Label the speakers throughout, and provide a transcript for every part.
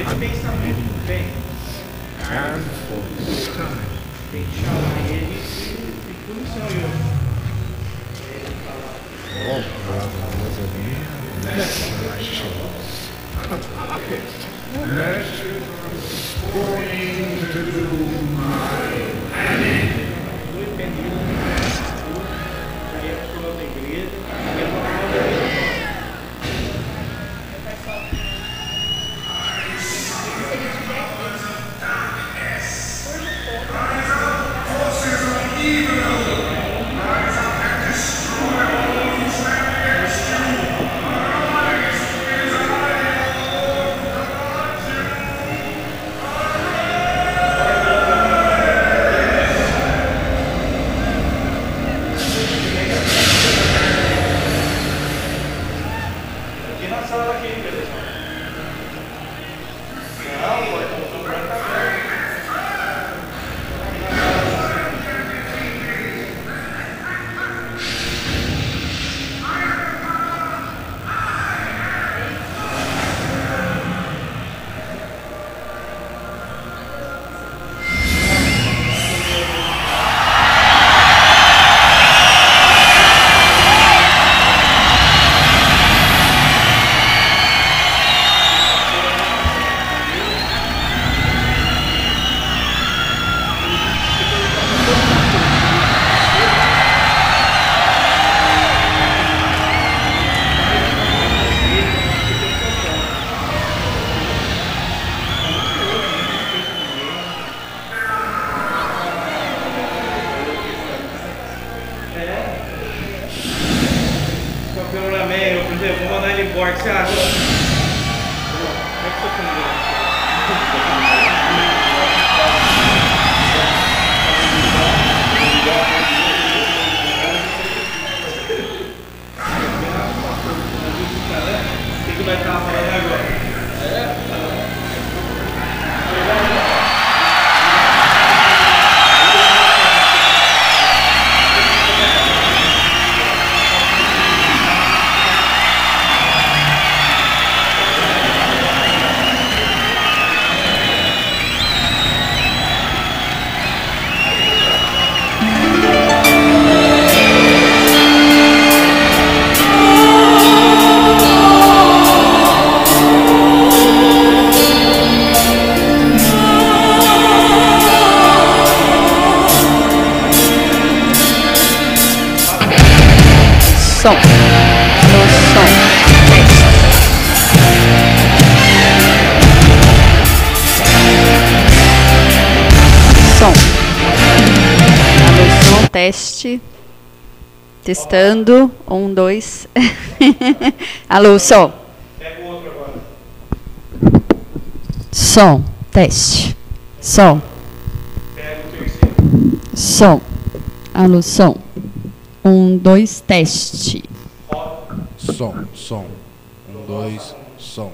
Speaker 1: Esse pensamento vem. Tem que chamar ele de punição e outro. Ele
Speaker 2: som. No som. Som. Alô, som, teste. Testando. 1, 2. Alô, som.
Speaker 1: Pega o outro agora.
Speaker 2: Som, teste. Som.
Speaker 1: Pega o terceiro.
Speaker 2: Som. Alô, som. 1, 2, teste.
Speaker 3: Som, som. 1, 2, som.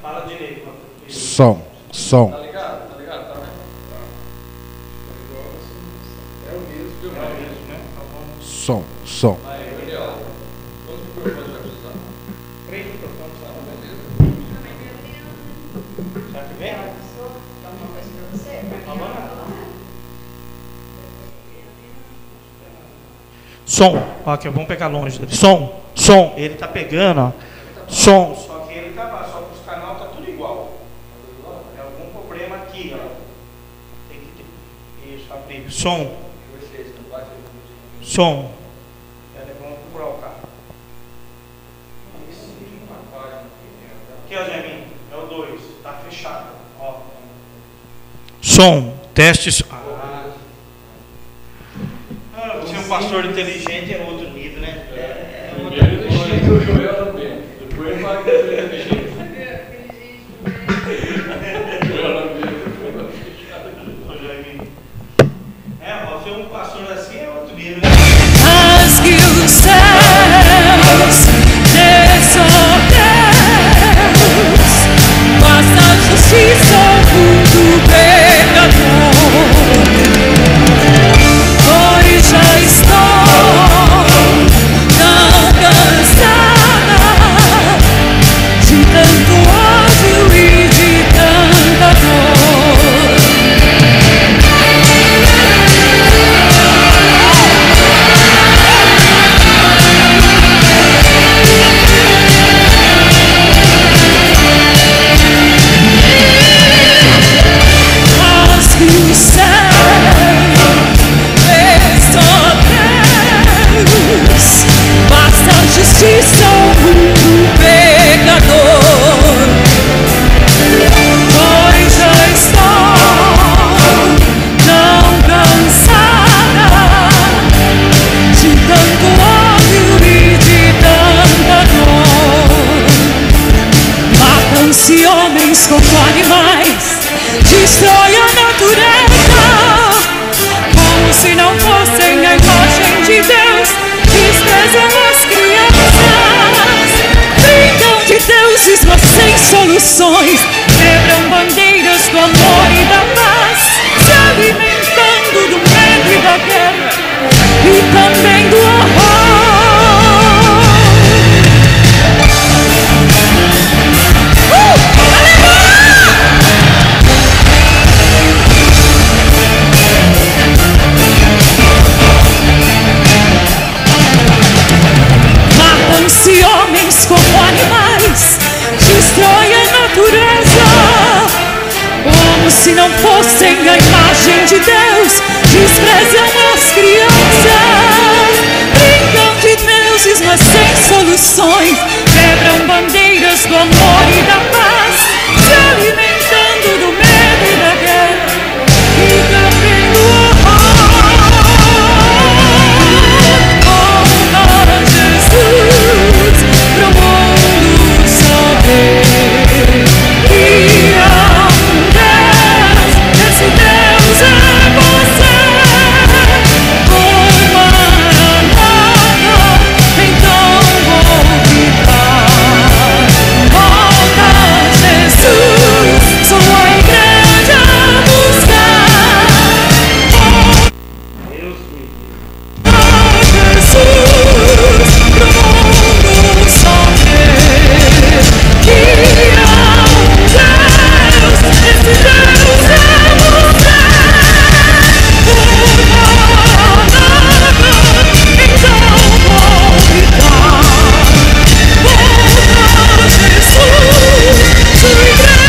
Speaker 1: Fala direito.
Speaker 3: Som, som.
Speaker 1: Tá ligado? Tá ligado? Tá, né? É o mesmo, né?
Speaker 3: Som, som.
Speaker 1: Aí, Gabriel. Quantos microfones vai precisar? 3 microfones, tá? Beleza? Será que vem? Alguma coisa pra você? Som, ó, aqui, vamos pegar longe. Som, som, ele tá pegando, ó. Som, só que ele tá, só que os canais tá tudo igual. É algum problema aqui, ó. Tem que ter. Isso, abrir. Som. Som. Vamos procurar o carro. Aqui, ó, Jaiminho. É o 2. Tá fechado. Ó. Som. Teste. Ser um pastor inteligente é outro nível, né? É outra coisa.
Speaker 4: Depois vai ser inteligente.
Speaker 1: Ser um pastor assim é outro nível, né?
Speaker 5: As que os céus descem, faça justiça ao mundo pecador. Pois já estou tão cansada de Matam-se homens como animais, destrói a natureza, como se não fossem a imagem de Deus, desprezam as crianças, brincam de deuses, mas sem soluções, quebram bandeiras do amor e da paz, se alimentando do medo e da guerra, e também do horror. Matam-se homens como animais, destrói a natureza, como se não fossem a imagem de Deus, desprezam as crianças, brincam de deuses, mas sem soluções, quebram bandeiras do amor e da paz, se alimentando do medo e da guerra, e também do horror. Oh, Jesus, pro mundo saber que há um Deus, esse Deus é você. Oh, Maranata, então vou gritar. Volta, Jesus, sua igreja buscar. Oh, Jesus, pro mundo saber que há um Deus, esse Deus é você. Oh, Maranata, então vou gritar. Volta, Jesus, sua igreja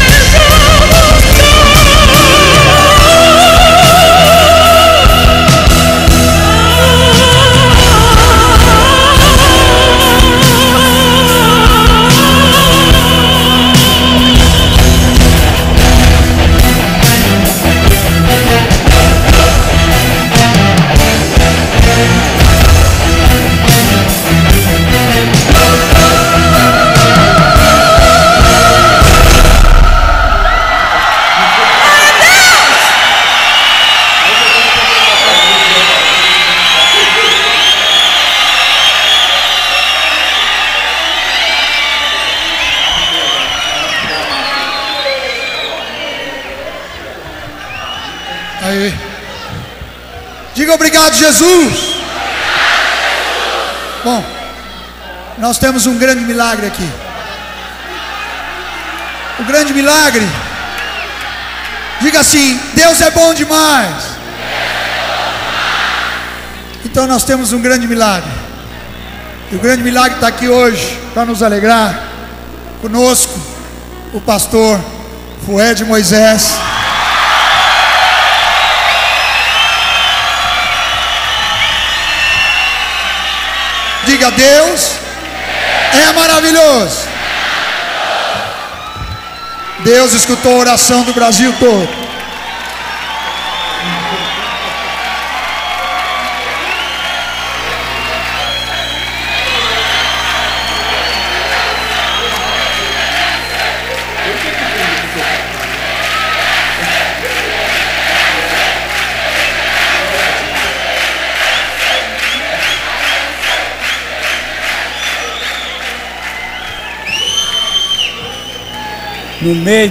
Speaker 6: Aí. Diga obrigado, Jesus. Bom, nós temos um grande milagre aqui. O grande milagre. Diga assim: Deus é bom demais. Então nós temos um grande milagre. E o grande milagre está aqui hoje para nos alegrar. Conosco, o pastor Fued Moisés. Diga: Deus é maravilhoso. Deus escutou a oração do Brasil todo.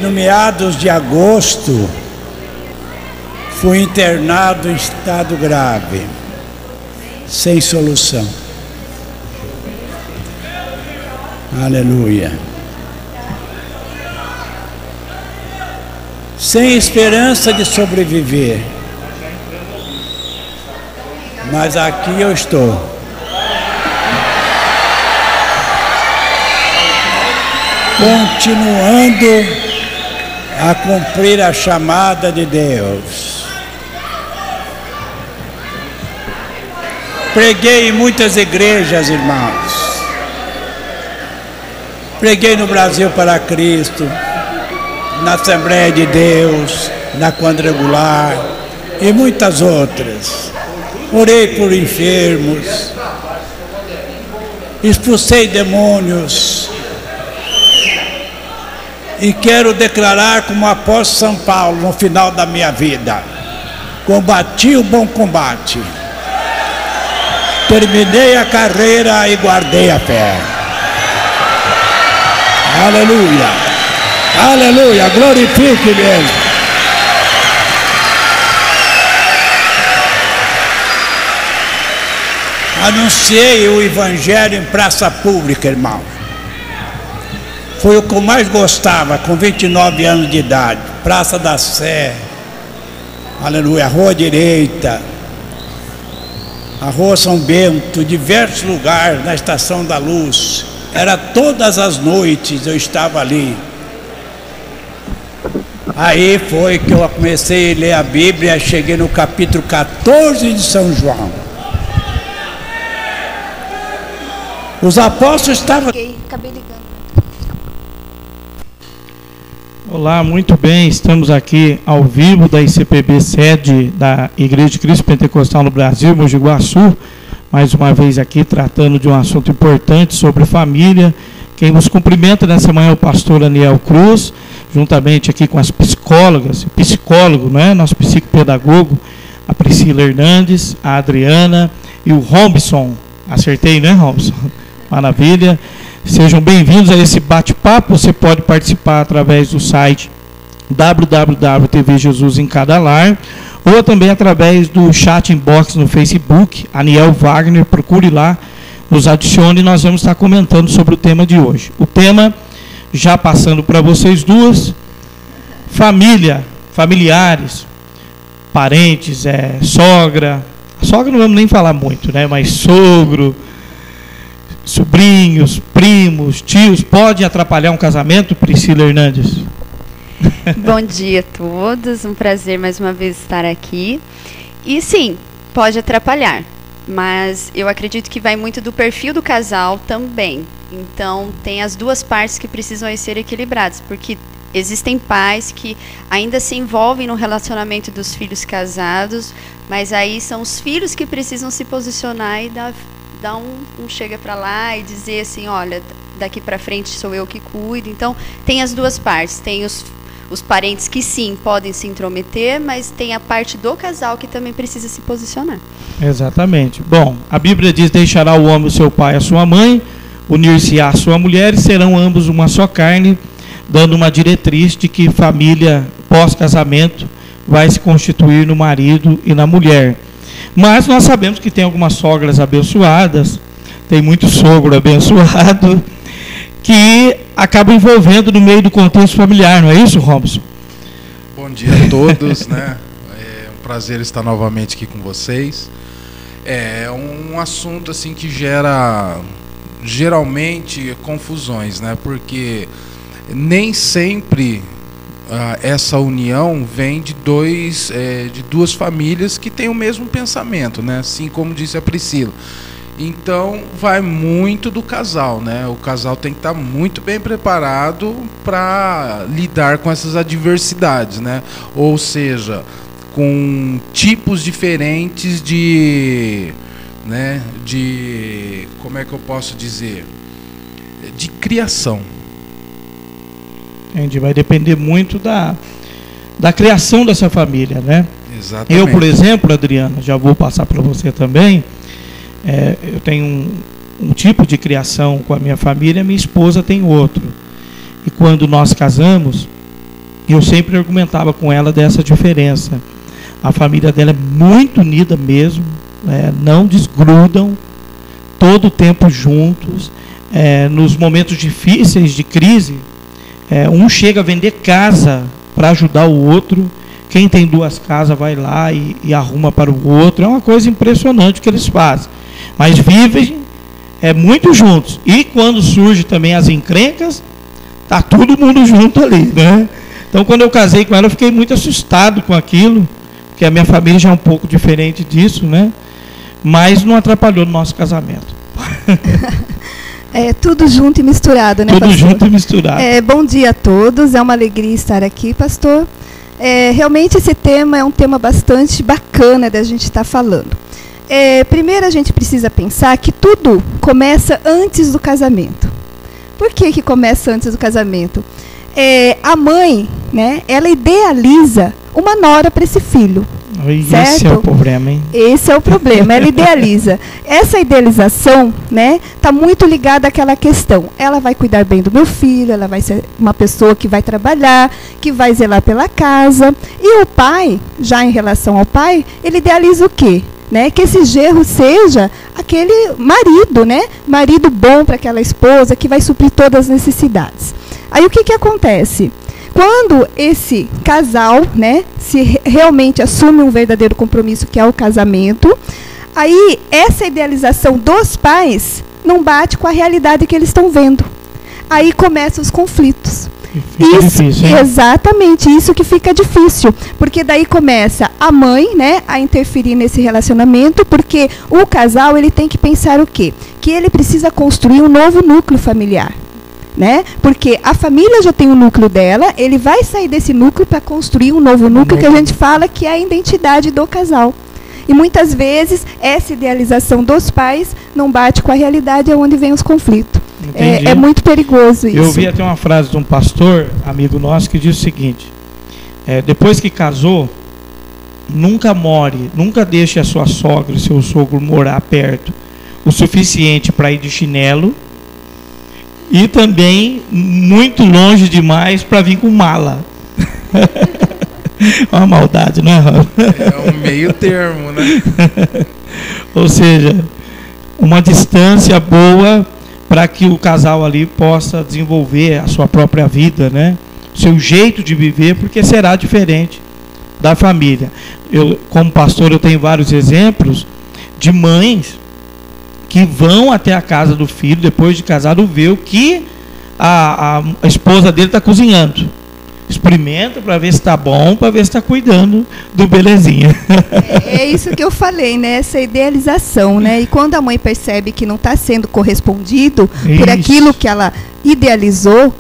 Speaker 7: No meados de agosto, fui internado em estado grave, sem solução. Aleluia. Sem esperança de sobreviver. Mas aqui eu estou. Continuando a cumprir a chamada de Deus. Preguei em muitas igrejas, irmãos. Preguei no Brasil para Cristo, na Assembleia de Deus, na Quadrangular e muitas outras. Orei por enfermos, expulsei demônios e quero declarar como apóstolo São Paulo no final da minha vida: combati o bom combate, terminei a carreira e guardei a fé. Aleluia, aleluia, glorifique mesmo. Anunciei o evangelho em praça pública, irmão. Foi o que eu mais gostava, com 29 anos de idade. Praça da Sé, aleluia, Rua Direita, a Rua São Bento, diversos lugares, na Estação da Luz. Era todas as noites eu estava ali. Aí foi que eu comecei a ler a Bíblia, cheguei no capítulo 14 de São João. Os apóstolos estavam...
Speaker 2: Acabei ligando.
Speaker 1: Olá, muito bem, estamos aqui ao vivo da ICPB, sede da Igreja de Cristo Pentecostal no Brasil, Mogi Guaçu, mais uma vez aqui tratando de um assunto importante sobre família. Quem nos cumprimenta nessa manhã é o pastor Aniel Cruz, juntamente aqui com as psicólogas, psicólogo, né, nosso psicopedagogo, a Priscila Hernandes, a Adriana e o Robson. Acertei, né, Robson? Maravilha. Sejam bem-vindos a esse bate-papo. Você pode participar através do site www.tv Jesus em Cada Lar, ou também através do chat inbox no Facebook, Aniel Wagner, procure lá, nos adicione e nós vamos estar comentando sobre o tema de hoje. O tema, já passando para vocês duas, família, familiares, parentes, sogra não vamos nem falar muito, né? Mas sogro, sobrinhos, primos, tios, pode atrapalhar um casamento, Priscila Hernandes?
Speaker 2: Bom dia a todos, um prazer mais uma vez estar aqui. E sim, pode atrapalhar, mas eu acredito que vai muito do perfil do casal também. Então, tem as duas partes que precisam ser equilibradas, porque existem pais que ainda se envolvem no relacionamento dos filhos casados, mas aí são os filhos que precisam se posicionar e dar um chega para lá e dizer assim, olha, daqui para frente sou eu que cuido. Então, tem as duas partes. Tem os parentes que sim, podem se intrometer, mas tem a parte do casal que também precisa se posicionar.
Speaker 1: Exatamente. Bom, a Bíblia diz: deixará o homem o seu pai e a sua mãe, unir-se-á a sua mulher e serão ambos uma só carne, dando uma diretriz de que família pós-casamento vai se constituir no marido e na mulher. Mas nós sabemos que tem algumas sogras abençoadas, tem muito sogro abençoado, que acaba envolvendo no meio do contexto familiar, não é isso, Robson?
Speaker 3: Bom dia a todos, né? É um prazer estar novamente aqui com vocês. É um assunto assim que gera geralmente confusões, né? Porque nem sempre essa união vem de duas famílias que têm o mesmo pensamento, né? Assim como disse a Priscila. Então vai muito do casal, né? O casal tem que estar muito bem preparado para lidar com essas adversidades, né? Ou seja, com tipos diferentes como é que eu posso dizer? De criação.
Speaker 1: Entendi. Vai depender muito da criação dessa família, né?
Speaker 3: Exatamente.
Speaker 1: Eu, por exemplo, Adriana, já vou passar para você também. Eu tenho um tipo de criação com a minha família, minha esposa tem outro. E quando nós casamos, eu sempre argumentava com ela dessa diferença. A família dela é muito unida mesmo, não desgrudam, todo o tempo juntos. Nos momentos difíceis de crise, um chega a vender casa para ajudar o outro. Quem tem duas casas vai lá e arruma para o outro. É uma coisa impressionante o que eles fazem. Mas vivem muito juntos. E quando surge também as encrencas, tá todo mundo junto ali, né? Então, quando eu casei com ela, eu fiquei muito assustado com aquilo, porque a minha família já é um pouco diferente disso, né? Mas não atrapalhou no nosso casamento.
Speaker 8: Tudo junto e misturado, né,
Speaker 1: tudo
Speaker 8: pastor? Tudo junto
Speaker 1: e misturado.
Speaker 8: Bom dia a todos, é uma alegria estar aqui, pastor. Realmente esse tema é um tema bastante bacana da gente estar falando. Primeiro a gente precisa pensar que tudo começa antes do casamento. Por que começa antes do casamento? a mãe, né, ela idealiza uma nora para esse filho. Certo?
Speaker 1: Esse é o problema, hein?
Speaker 8: Esse é o problema, ela idealiza. Essa idealização, né, está muito ligada àquela questão. Ela vai cuidar bem do meu filho, ela vai ser uma pessoa que vai trabalhar, que vai zelar pela casa. E o pai, já em relação ao pai, ele idealiza o quê? Né, que esse genro seja aquele marido, né, marido bom para aquela esposa, que vai suprir todas as necessidades. Aí o que acontece? Quando esse casal, né, se realmente assume um verdadeiro compromisso, que é o casamento, aí essa idealização dos pais não bate com a realidade que eles estão vendo. Aí começam os conflitos.
Speaker 1: Difícil,
Speaker 8: exatamente, isso que fica difícil, porque daí começa a mãe, né, a interferir nesse relacionamento, porque o casal ele tem que pensar o quê? Que ele precisa construir um novo núcleo familiar. Né? Porque a família já tem o núcleo dela, ele vai sair desse núcleo para construir um novo núcleo que a gente fala que é a identidade do casal. E muitas vezes essa idealização dos pais não bate com a realidade, é onde vem os conflitos. É muito perigoso isso.
Speaker 1: Eu ouvi até uma frase de um pastor, amigo nosso, que diz o seguinte: depois que casou, nunca deixe a sua sogra e seu sogro morar perto o suficiente para ir de chinelo, e também muito longe demais para vir com mala. Uma maldade, não é, Raul?
Speaker 3: É um meio termo, né?
Speaker 1: Ou seja, uma distância boa para que o casal ali possa desenvolver a sua própria vida, né? O seu jeito de viver, porque será diferente da família. Eu, como pastor, eu tenho vários exemplos de mães que vão até a casa do filho, depois de casado, ver o que a esposa dele está cozinhando. Experimenta para ver se está bom, para ver se está cuidando do belezinha.
Speaker 8: É isso que eu falei, né? Essa idealização, né? E quando a mãe percebe que não está sendo correspondido por aquilo que ela idealizou,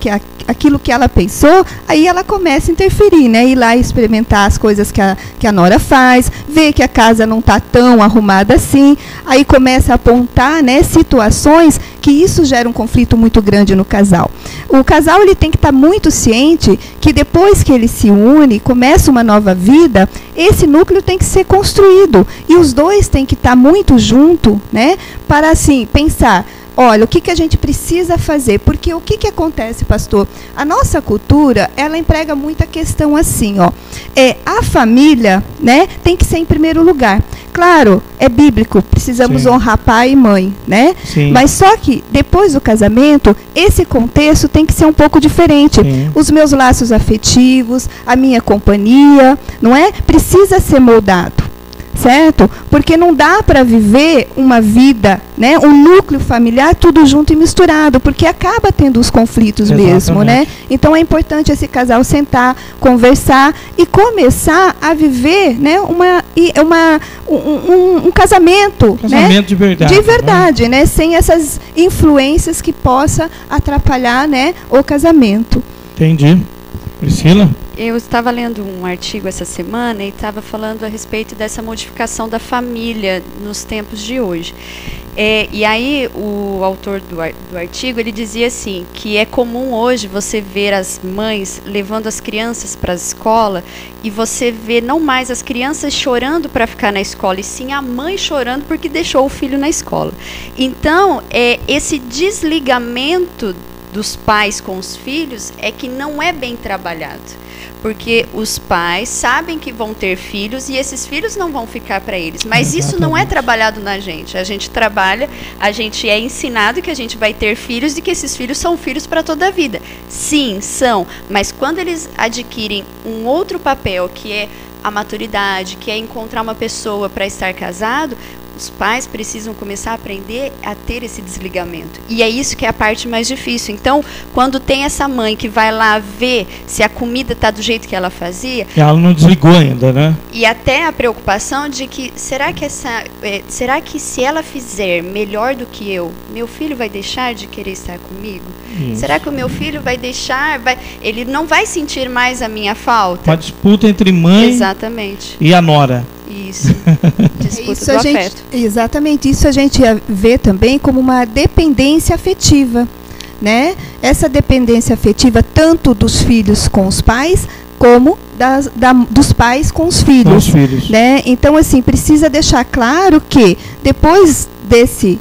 Speaker 8: aquilo que ela pensou, aí ela começa a interferir, né? Ir lá experimentar as coisas que a nora faz, ver que a casa não está tão arrumada assim, aí começa a apontar, né, situações que isso gera um conflito muito grande no casal. O casal ele tem que estar muito ciente que depois que ele se une, começa uma nova vida, esse núcleo tem que ser construído e os dois têm que estar muito junto, né, para assim pensar: olha, o que a gente precisa fazer? Porque o que acontece, pastor? A nossa cultura, ela emprega muita questão assim, ó. A família, né, tem que ser em primeiro lugar. Claro, é bíblico, precisamos honrar pai e mãe, né?
Speaker 1: Sim.
Speaker 8: Mas só que, depois do casamento, esse contexto tem que ser um pouco diferente.
Speaker 1: Sim.
Speaker 8: Os meus laços afetivos, a minha companhia, não é? Precisa ser moldado. Certo? Porque não dá para viver uma vida, né, um núcleo familiar tudo junto e misturado, porque acaba tendo os conflitos mesmo, né? Então é importante esse casal sentar, conversar e começar a viver, né, um casamento, né,
Speaker 1: de verdade.
Speaker 8: De verdade, né, sem essas influências que possa atrapalhar, né, o casamento.
Speaker 1: Entendi. Priscila?
Speaker 2: Eu estava lendo um artigo essa semana e estava falando a respeito dessa modificação da família nos tempos de hoje. E aí o autor do artigo, ele dizia assim, que é comum hoje você ver as mães levando as crianças para a escola e você vê não mais as crianças chorando para ficar na escola, e sim a mãe chorando porque deixou o filho na escola. Então, esse desligamento dos pais com os filhos é que não é bem trabalhado. Porque os pais sabem que vão ter filhos e esses filhos não vão ficar para eles. Mas isso não é trabalhado na gente. A gente trabalha, a gente é ensinado que a gente vai ter filhos e que esses filhos são filhos para toda a vida. Sim, são. Mas quando eles adquirem um outro papel, que é a maturidade, que é encontrar uma pessoa para estar casado, os pais precisam começar a aprender a ter esse desligamento. E é isso que é a parte mais difícil. Então, quando tem essa mãe que vai lá ver se a comida está do jeito que ela fazia...
Speaker 1: E ela não desligou ainda, né?
Speaker 2: E até a preocupação de que, será que se ela fizer melhor do que eu, meu filho vai deixar de querer estar comigo? Isso. Será que o meu filho vai deixar... ele não vai sentir mais a minha falta?
Speaker 1: Uma disputa entre mãe
Speaker 2: Exatamente.
Speaker 1: E a nora.
Speaker 2: Isso. Disputa do afeto.
Speaker 8: Exatamente. Isso a gente vê também como uma dependência afetiva. né, essa dependência afetiva tanto dos filhos com os pais, como dos pais com os filhos. Né? Então, assim, precisa deixar claro que depois desse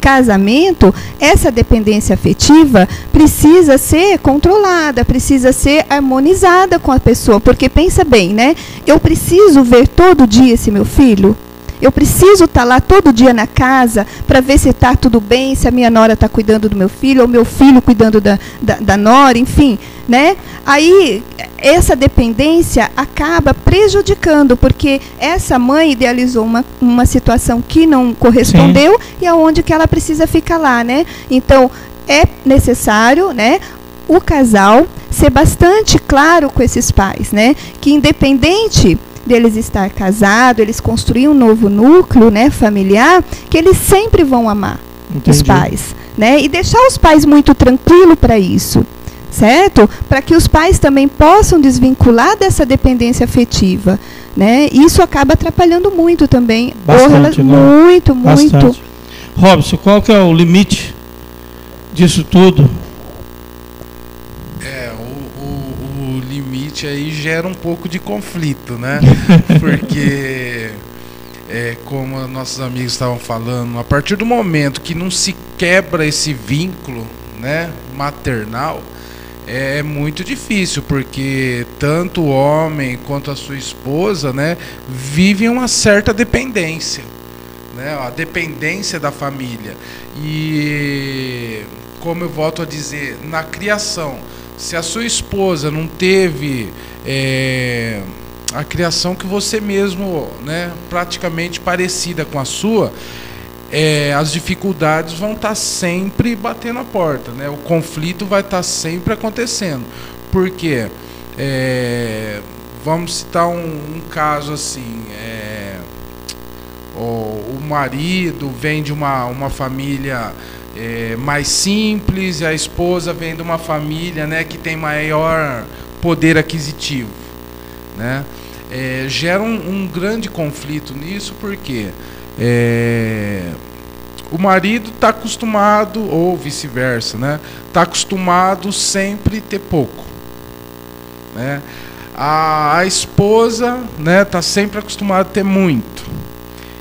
Speaker 8: casamento, essa dependência afetiva precisa ser controlada, precisa ser harmonizada com a pessoa. Porque pensa bem, né? Eu preciso ver todo dia esse meu filho? Eu preciso estar lá todo dia na casa para ver se está tudo bem, se a minha nora está cuidando do meu filho, ou meu filho cuidando da nora, enfim, né? Aí, essa dependência acaba prejudicando, porque essa mãe idealizou uma situação que não correspondeu. Sim. E aonde que ela precisa ficar lá, né? Então, é necessário, né, o casal ser bastante claro com esses pais, né? Que independente deles estar casados, eles construir um novo núcleo, né, familiar, que eles sempre vão amar. Entendi. Os pais, né, e deixar os pais muito tranquilos para isso, certo? Para que os pais também possam desvincular dessa dependência afetiva, né? Isso acaba atrapalhando muito também.
Speaker 1: Bastante,
Speaker 8: muito.
Speaker 1: Bastante. Robson, qual que é o limite disso tudo?
Speaker 3: O limite aí gera um pouco de conflito, né? Porque, como nossos amigos estavam falando, a partir do momento que não se quebra esse vínculo, né, maternal, é muito difícil, porque tanto o homem quanto a sua esposa, né, vivem uma certa dependência, né, a dependência da família. E, como eu volto a dizer, na criação, se a sua esposa não teve a criação que você mesmo, né, praticamente parecida com a sua, as dificuldades vão estar sempre batendo a porta, né? O conflito vai estar sempre acontecendo. Por quê? Vamos citar um caso assim, o marido vem de uma família mais simples, e a esposa vem de uma família, né, que tem maior poder aquisitivo, né? Gera um grande conflito nisso, porque o marido está acostumado, ou vice-versa, né, está acostumado sempre ter pouco, né? A esposa, né, está sempre acostumada a ter muito.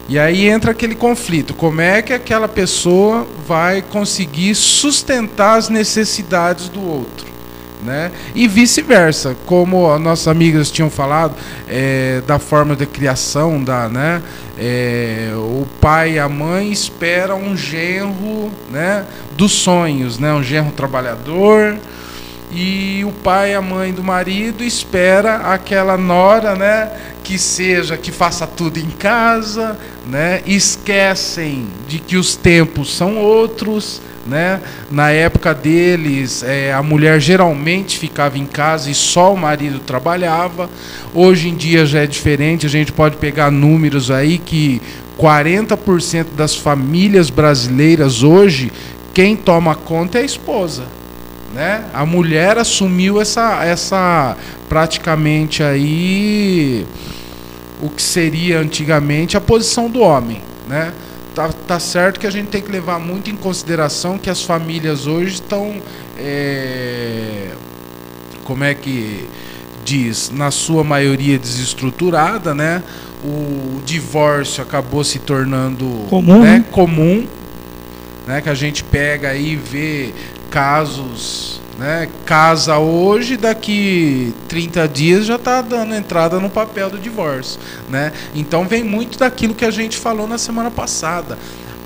Speaker 3: E aí entra aquele conflito. Como é que aquela pessoa vai conseguir sustentar as necessidades do outro, né? E vice-versa, como nossas amigas tinham falado, da forma de criação, né? O pai e a mãe esperam um genro, né, dos sonhos, né? Um genro trabalhador. E o pai e a mãe do marido espera aquela nora, né, que faça tudo em casa, né? Esquecem de que os tempos são outros, né? Na época deles, a mulher geralmente ficava em casa e só o marido trabalhava. Hoje em dia já é diferente. A gente pode pegar números aí que 40% das famílias brasileiras hoje, quem toma conta é a esposa, né? A mulher assumiu essa praticamente aí o que seria antigamente a posição do homem, né? Tá certo que a gente tem que levar muito em consideração que as famílias hoje estão, como é que diz, na sua maioria desestruturada, né? O divórcio acabou se tornando comum, né? Comum, né? Que a gente pega aí e vê casos, né? Casa hoje, daqui 30 dias já está dando entrada no papel do divórcio, né? Então vem muito daquilo que a gente falou na semana passada,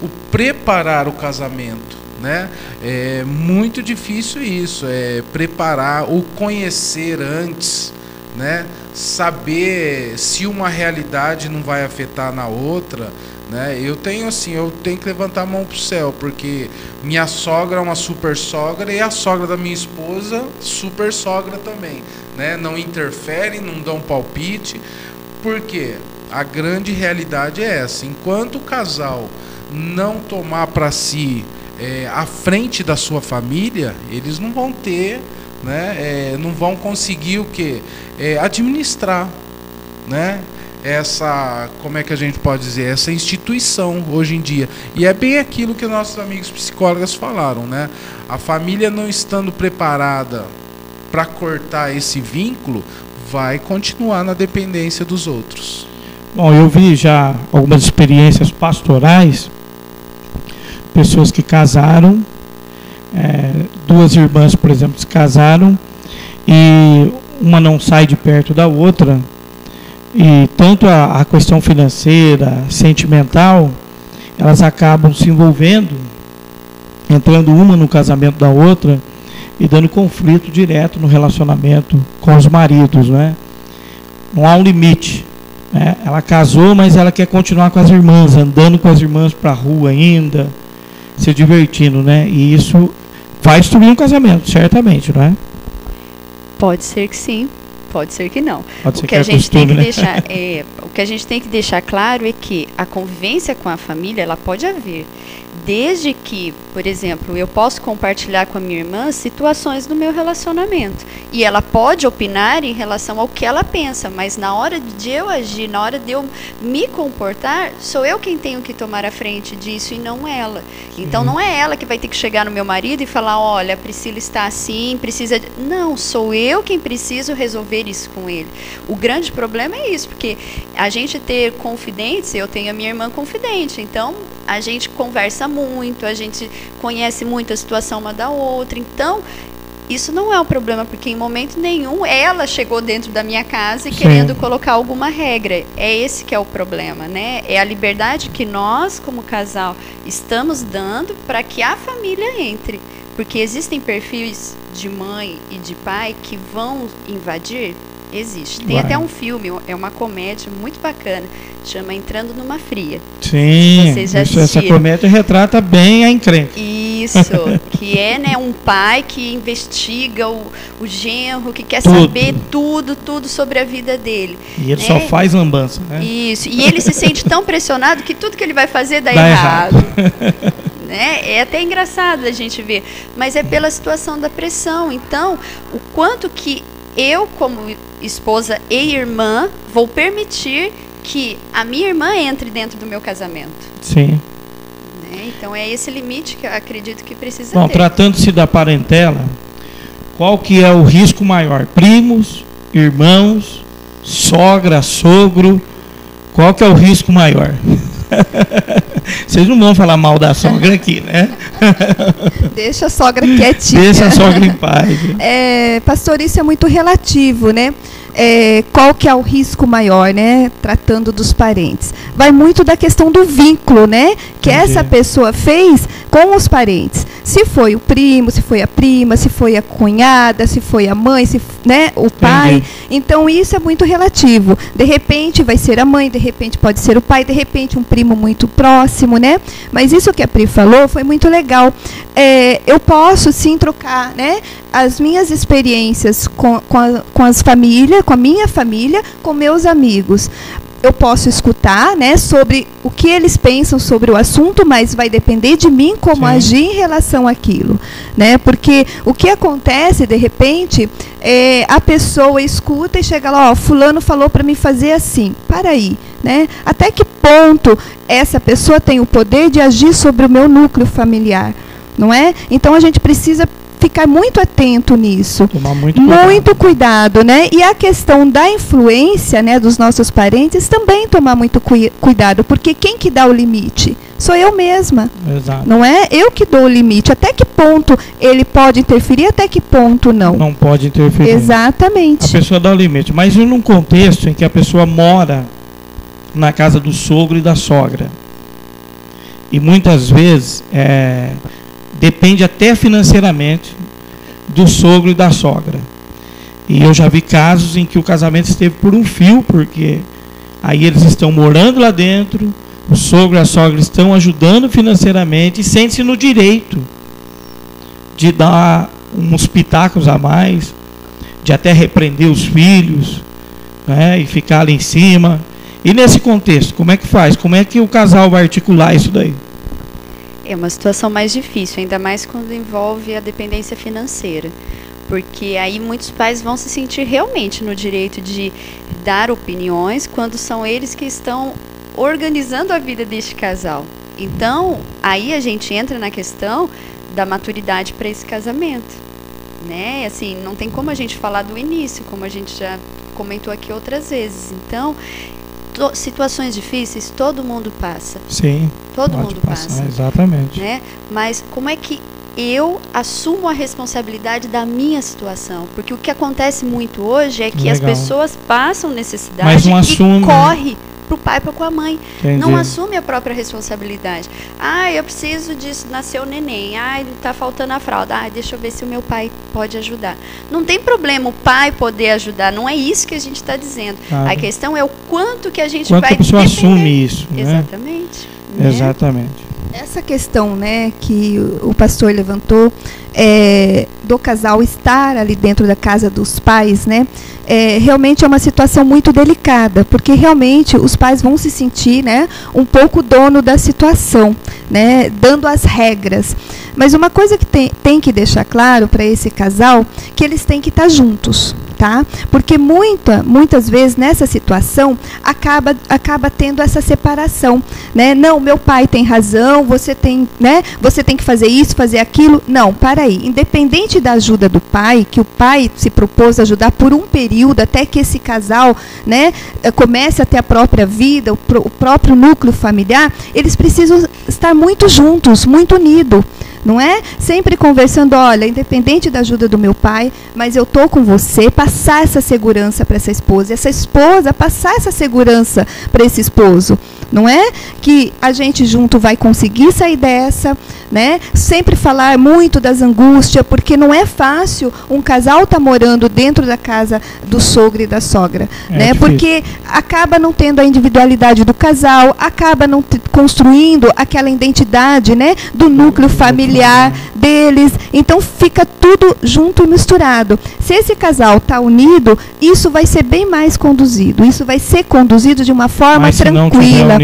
Speaker 3: o preparar o casamento, né? É muito difícil isso, preparar, o conhecer antes, né? Saber se uma realidade não vai afetar na outra, né? Eu tenho que levantar a mão pro céu, porque minha sogra é uma super sogra e a sogra da minha esposa, super sogra também, né? Não interferem, não dão palpite, porque a grande realidade é essa: enquanto o casal não tomar para si a frente da sua família, eles não vão ter, né? Não vão conseguir o quê? Administrar, né? essa, como é que a gente pode dizer, essa instituição hoje em dia. E é bem aquilo que nossos amigos psicólogos falaram, né? A família não estando preparada para cortar esse vínculo, vai continuar na dependência dos outros.
Speaker 1: Bom, eu vi já algumas experiências pastorais, pessoas que casaram, duas irmãs, por exemplo, se casaram e uma não sai de perto da outra, e tanto a questão financeira, sentimental, elas acabam se envolvendo, entrando uma no casamento da outra e dando conflito direto no relacionamento com os maridos, né? Não há um limite, né? Ela casou, mas ela quer continuar com as irmãs, andando com as irmãs para a rua ainda, se divertindo, né? E isso vai destruir um casamento, certamente, não é?
Speaker 2: Pode ser que sim, pode ser que não.
Speaker 1: Pode ser
Speaker 2: O que a gente
Speaker 1: costume,
Speaker 2: tem que
Speaker 1: né?
Speaker 2: deixar, o que a gente tem que deixar claro é que a convivência com a família, ela pode haver, desde que, por exemplo, eu posso compartilhar com a minha irmã situações do meu relacionamento e ela pode opinar em relação ao que ela pensa, mas na hora de eu agir, na hora de eu me comportar, sou eu quem tenho que tomar a frente disso e não ela. Então não é ela que vai ter que chegar no meu marido e falar, olha, a Priscila está assim, precisa... Não, sou eu quem preciso resolver isso com ele. O grande problema é isso, porque a gente ter confidentes, eu tenho a minha irmã confidente, então a gente conversa muito, a gente conhece muito a situação uma da outra, então isso não é um problema, porque em momento nenhum ela chegou dentro da minha casa e querendo colocar alguma regra. É esse que é o problema, né? É a liberdade que nós, como casal, estamos dando para que a família entre, porque existem perfis de mãe e de pai que vão invadir. Existe. Tem até um filme, é uma comédia muito bacana, chama Entrando Numa Fria.
Speaker 1: Sim,
Speaker 2: vocês já
Speaker 1: essa comédia retrata bem a encrenca.
Speaker 2: Isso, que é, né, um pai que investiga o genro, que quer saber tudo sobre a vida dele.
Speaker 1: E ele só faz lambança, né?
Speaker 2: Isso, e ele se sente tão pressionado que tudo que ele vai fazer dá errado. Né? É até engraçado a gente ver, mas é pela situação da pressão. Então, o quanto que eu, como esposa e irmã, vou permitir que a minha irmã entre dentro do meu casamento.
Speaker 1: Sim.
Speaker 2: Né? Então é esse limite que eu acredito que precisa
Speaker 1: Bom,
Speaker 2: ter.
Speaker 1: tratando-se da parentela, qual que é o risco maior? Primos, irmãos, sogra, sogro, qual que é o risco maior? Vocês não vão falar mal da sogra aqui, né?
Speaker 8: Deixa a sogra quietinha.
Speaker 1: Deixa a sogra em paz.
Speaker 8: Pastor, isso é muito relativo, né? Qual que é o risco maior, né? Tratando dos parentes. Vai muito da questão do vínculo, né? Que essa pessoa fez com os parentes. Se foi o primo, se foi a prima, se foi a cunhada, se foi a mãe, né? O pai. Então isso é muito relativo. De repente vai ser a mãe, de repente pode ser o pai, de repente um primo muito próximo, né? Mas isso que a Pri falou foi muito legal. Eu posso sim trocar, né? As minhas experiências com as famílias, com a minha família, com meus amigos. Eu posso escutar, né, sobre o que eles pensam sobre o assunto, mas vai depender de mim como agir em relação àquilo, né? Porque o que acontece, de repente, a pessoa escuta e chega lá, ó, fulano falou para mim fazer assim. Para aí, né? Até que ponto essa pessoa tem o poder de agir sobre o meu núcleo familiar, não é? Então a gente precisa ficar muito atento nisso.
Speaker 1: Tomar muito
Speaker 8: cuidado, né? E a questão da influência, né, dos nossos parentes também tomar muito cuidado, porque quem que dá o limite? Sou eu mesma.
Speaker 1: Exato.
Speaker 8: Não é eu que dou o limite. Até que ponto ele pode interferir, até que ponto não.
Speaker 1: Não pode interferir.
Speaker 8: Exatamente.
Speaker 1: A pessoa dá o limite. Mas em um contexto em que a pessoa mora na casa do sogro e da sogra, e muitas vezes depende até financeiramente do sogro e da sogra. E eu já vi casos em que o casamento esteve por um fio, porque aí eles estão morando lá dentro, o sogro e a sogra estão ajudando financeiramente e sentem-se no direito de dar uns pitacos a mais, de até repreender os filhos, né, e ficar ali em cima. E nesse contexto, como é que faz? Como é que o casal vai articular isso daí?
Speaker 2: É uma situação mais difícil, ainda mais quando envolve a dependência financeira. Porque aí muitos pais vão se sentir realmente no direito de dar opiniões quando são eles que estão organizando a vida deste casal. Então, aí a gente entra na questão da maturidade para esse casamento, né? Assim, não tem como a gente falar do início, como a gente já comentou aqui outras vezes. Então, situações difíceis todo mundo passa.
Speaker 1: Sim.
Speaker 2: Todo mundo passa.
Speaker 1: Exatamente.
Speaker 2: Né? Mas como é que eu assumo a responsabilidade da minha situação? Porque o que acontece muito hoje é que as pessoas passam necessidade
Speaker 1: mas não assume,
Speaker 2: e corre para o pai, para com a mãe.
Speaker 1: Entendi.
Speaker 2: Não assume a própria responsabilidade. Ah, eu preciso disso, nasceu o neném. Ah, está faltando a fralda. Ah, deixa eu ver se o meu pai pode ajudar. Não tem problema o pai poder ajudar, não é isso que a gente está dizendo.
Speaker 1: Claro.
Speaker 2: A questão é o quanto que a gente
Speaker 1: quanto
Speaker 2: vai
Speaker 1: a pessoa
Speaker 2: depender.
Speaker 1: assume isso, né?
Speaker 2: Exatamente. Né?
Speaker 1: Exatamente.
Speaker 8: Essa questão, né, que o pastor levantou, do casal estar ali dentro da casa dos pais, né, realmente é uma situação muito delicada, porque realmente os pais vão se sentir, né, um pouco dono da situação, né, dando as regras. Mas uma coisa que tem que deixar claro para esse casal, que eles têm que estar juntos. Tá? Porque muitas vezes nessa situação acaba tendo essa separação, né? Não, meu pai tem razão, você tem que fazer isso, fazer aquilo. Não, para aí. Independente da ajuda do pai, que o pai se propôs a ajudar por um período até que esse casal, né, comece a ter a própria vida, o próprio núcleo familiar, eles precisam estar muito juntos, muito unidos. Não é? Sempre conversando, olha, independente da ajuda do meu pai, mas eu estou com você, passar essa segurança para essa esposa passar essa segurança para esse esposo. Não é que a gente junto vai conseguir sair dessa, né? Sempre falar muito das angústias, porque não é fácil um casal estar morando dentro da casa do sogro e da sogra, né? Porque acaba não tendo a individualidade do casal, acaba não construindo aquela identidade, né, do núcleo familiar deles. Então fica tudo junto e misturado. Se esse casal está unido, isso vai ser bem mais conduzido. Isso vai ser conduzido de uma forma tranquila.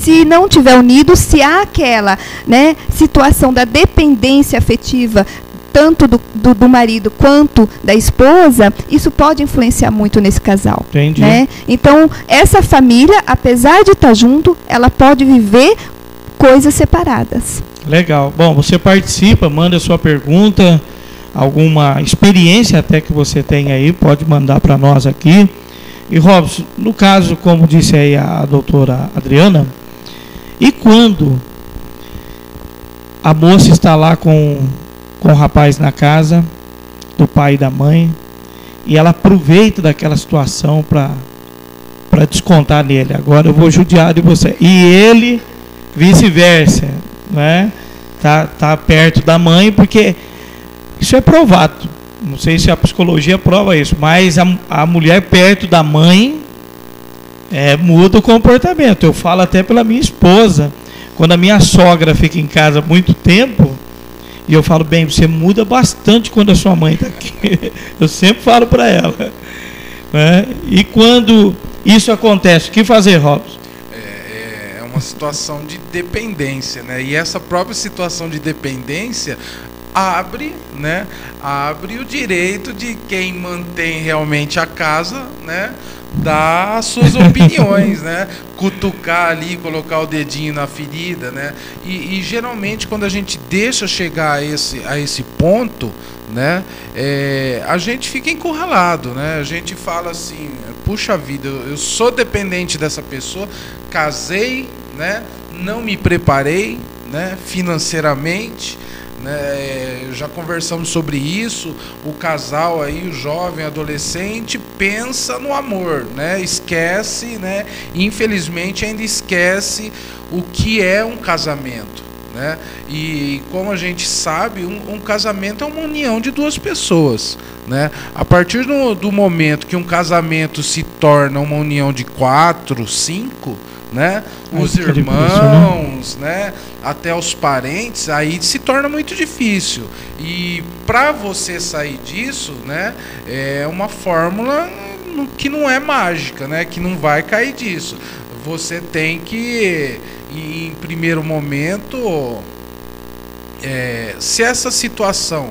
Speaker 8: Se não tiver unido, se há aquela, né, situação da dependência afetiva, tanto do marido quanto da esposa, isso pode influenciar muito nesse casal.
Speaker 1: Entendi.
Speaker 8: Né? Então, essa família, apesar de estar junto, ela pode viver coisas separadas.
Speaker 1: Legal. Bom, você participa, manda sua pergunta, alguma experiência até que você tenha aí, pode mandar para nós aqui. E Robson, no caso, como disse aí a doutora Adriana, e quando a moça está lá com o rapaz na casa, do pai e da mãe, e ela aproveita daquela situação para descontar nele, agora eu vou judiar de você, e ele vice-versa, né? Tá perto da mãe, porque isso é provado. Não sei se a psicologia prova isso, mas a mulher perto da mãe muda o comportamento. Eu falo até pela minha esposa. Quando a minha sogra fica em casa muito tempo, e eu falo, bem, você muda bastante quando a sua mãe está aqui. Eu sempre falo para ela. Né? E quando isso acontece, o que fazer, Robson?
Speaker 3: É uma situação de dependência, né? E essa própria situação de dependência abre o direito de quem mantém realmente a casa, né, dar as suas opiniões, né, cutucar ali, colocar o dedinho na ferida, né, e geralmente quando a gente deixa chegar a esse ponto, né, a gente fica encurralado, né, a gente fala assim, puxa vida, eu sou dependente dessa pessoa, casei, né, não me preparei, né, financeiramente, já conversamos sobre isso. O casal aí, o jovem, adolescente, pensa no amor, né? Esquece, né? Infelizmente ainda esquece o que é um casamento, né? E como a gente sabe, um casamento é uma união de duas pessoas, né? A partir do momento que um casamento se torna uma união de 4, 5, né? Os irmãos, né? Até os parentes, aí se torna muito difícil. E para você sair disso, né? É uma fórmula que não é mágica, né? Que não vai cair disso. Você tem que, em primeiro momento, se essa situação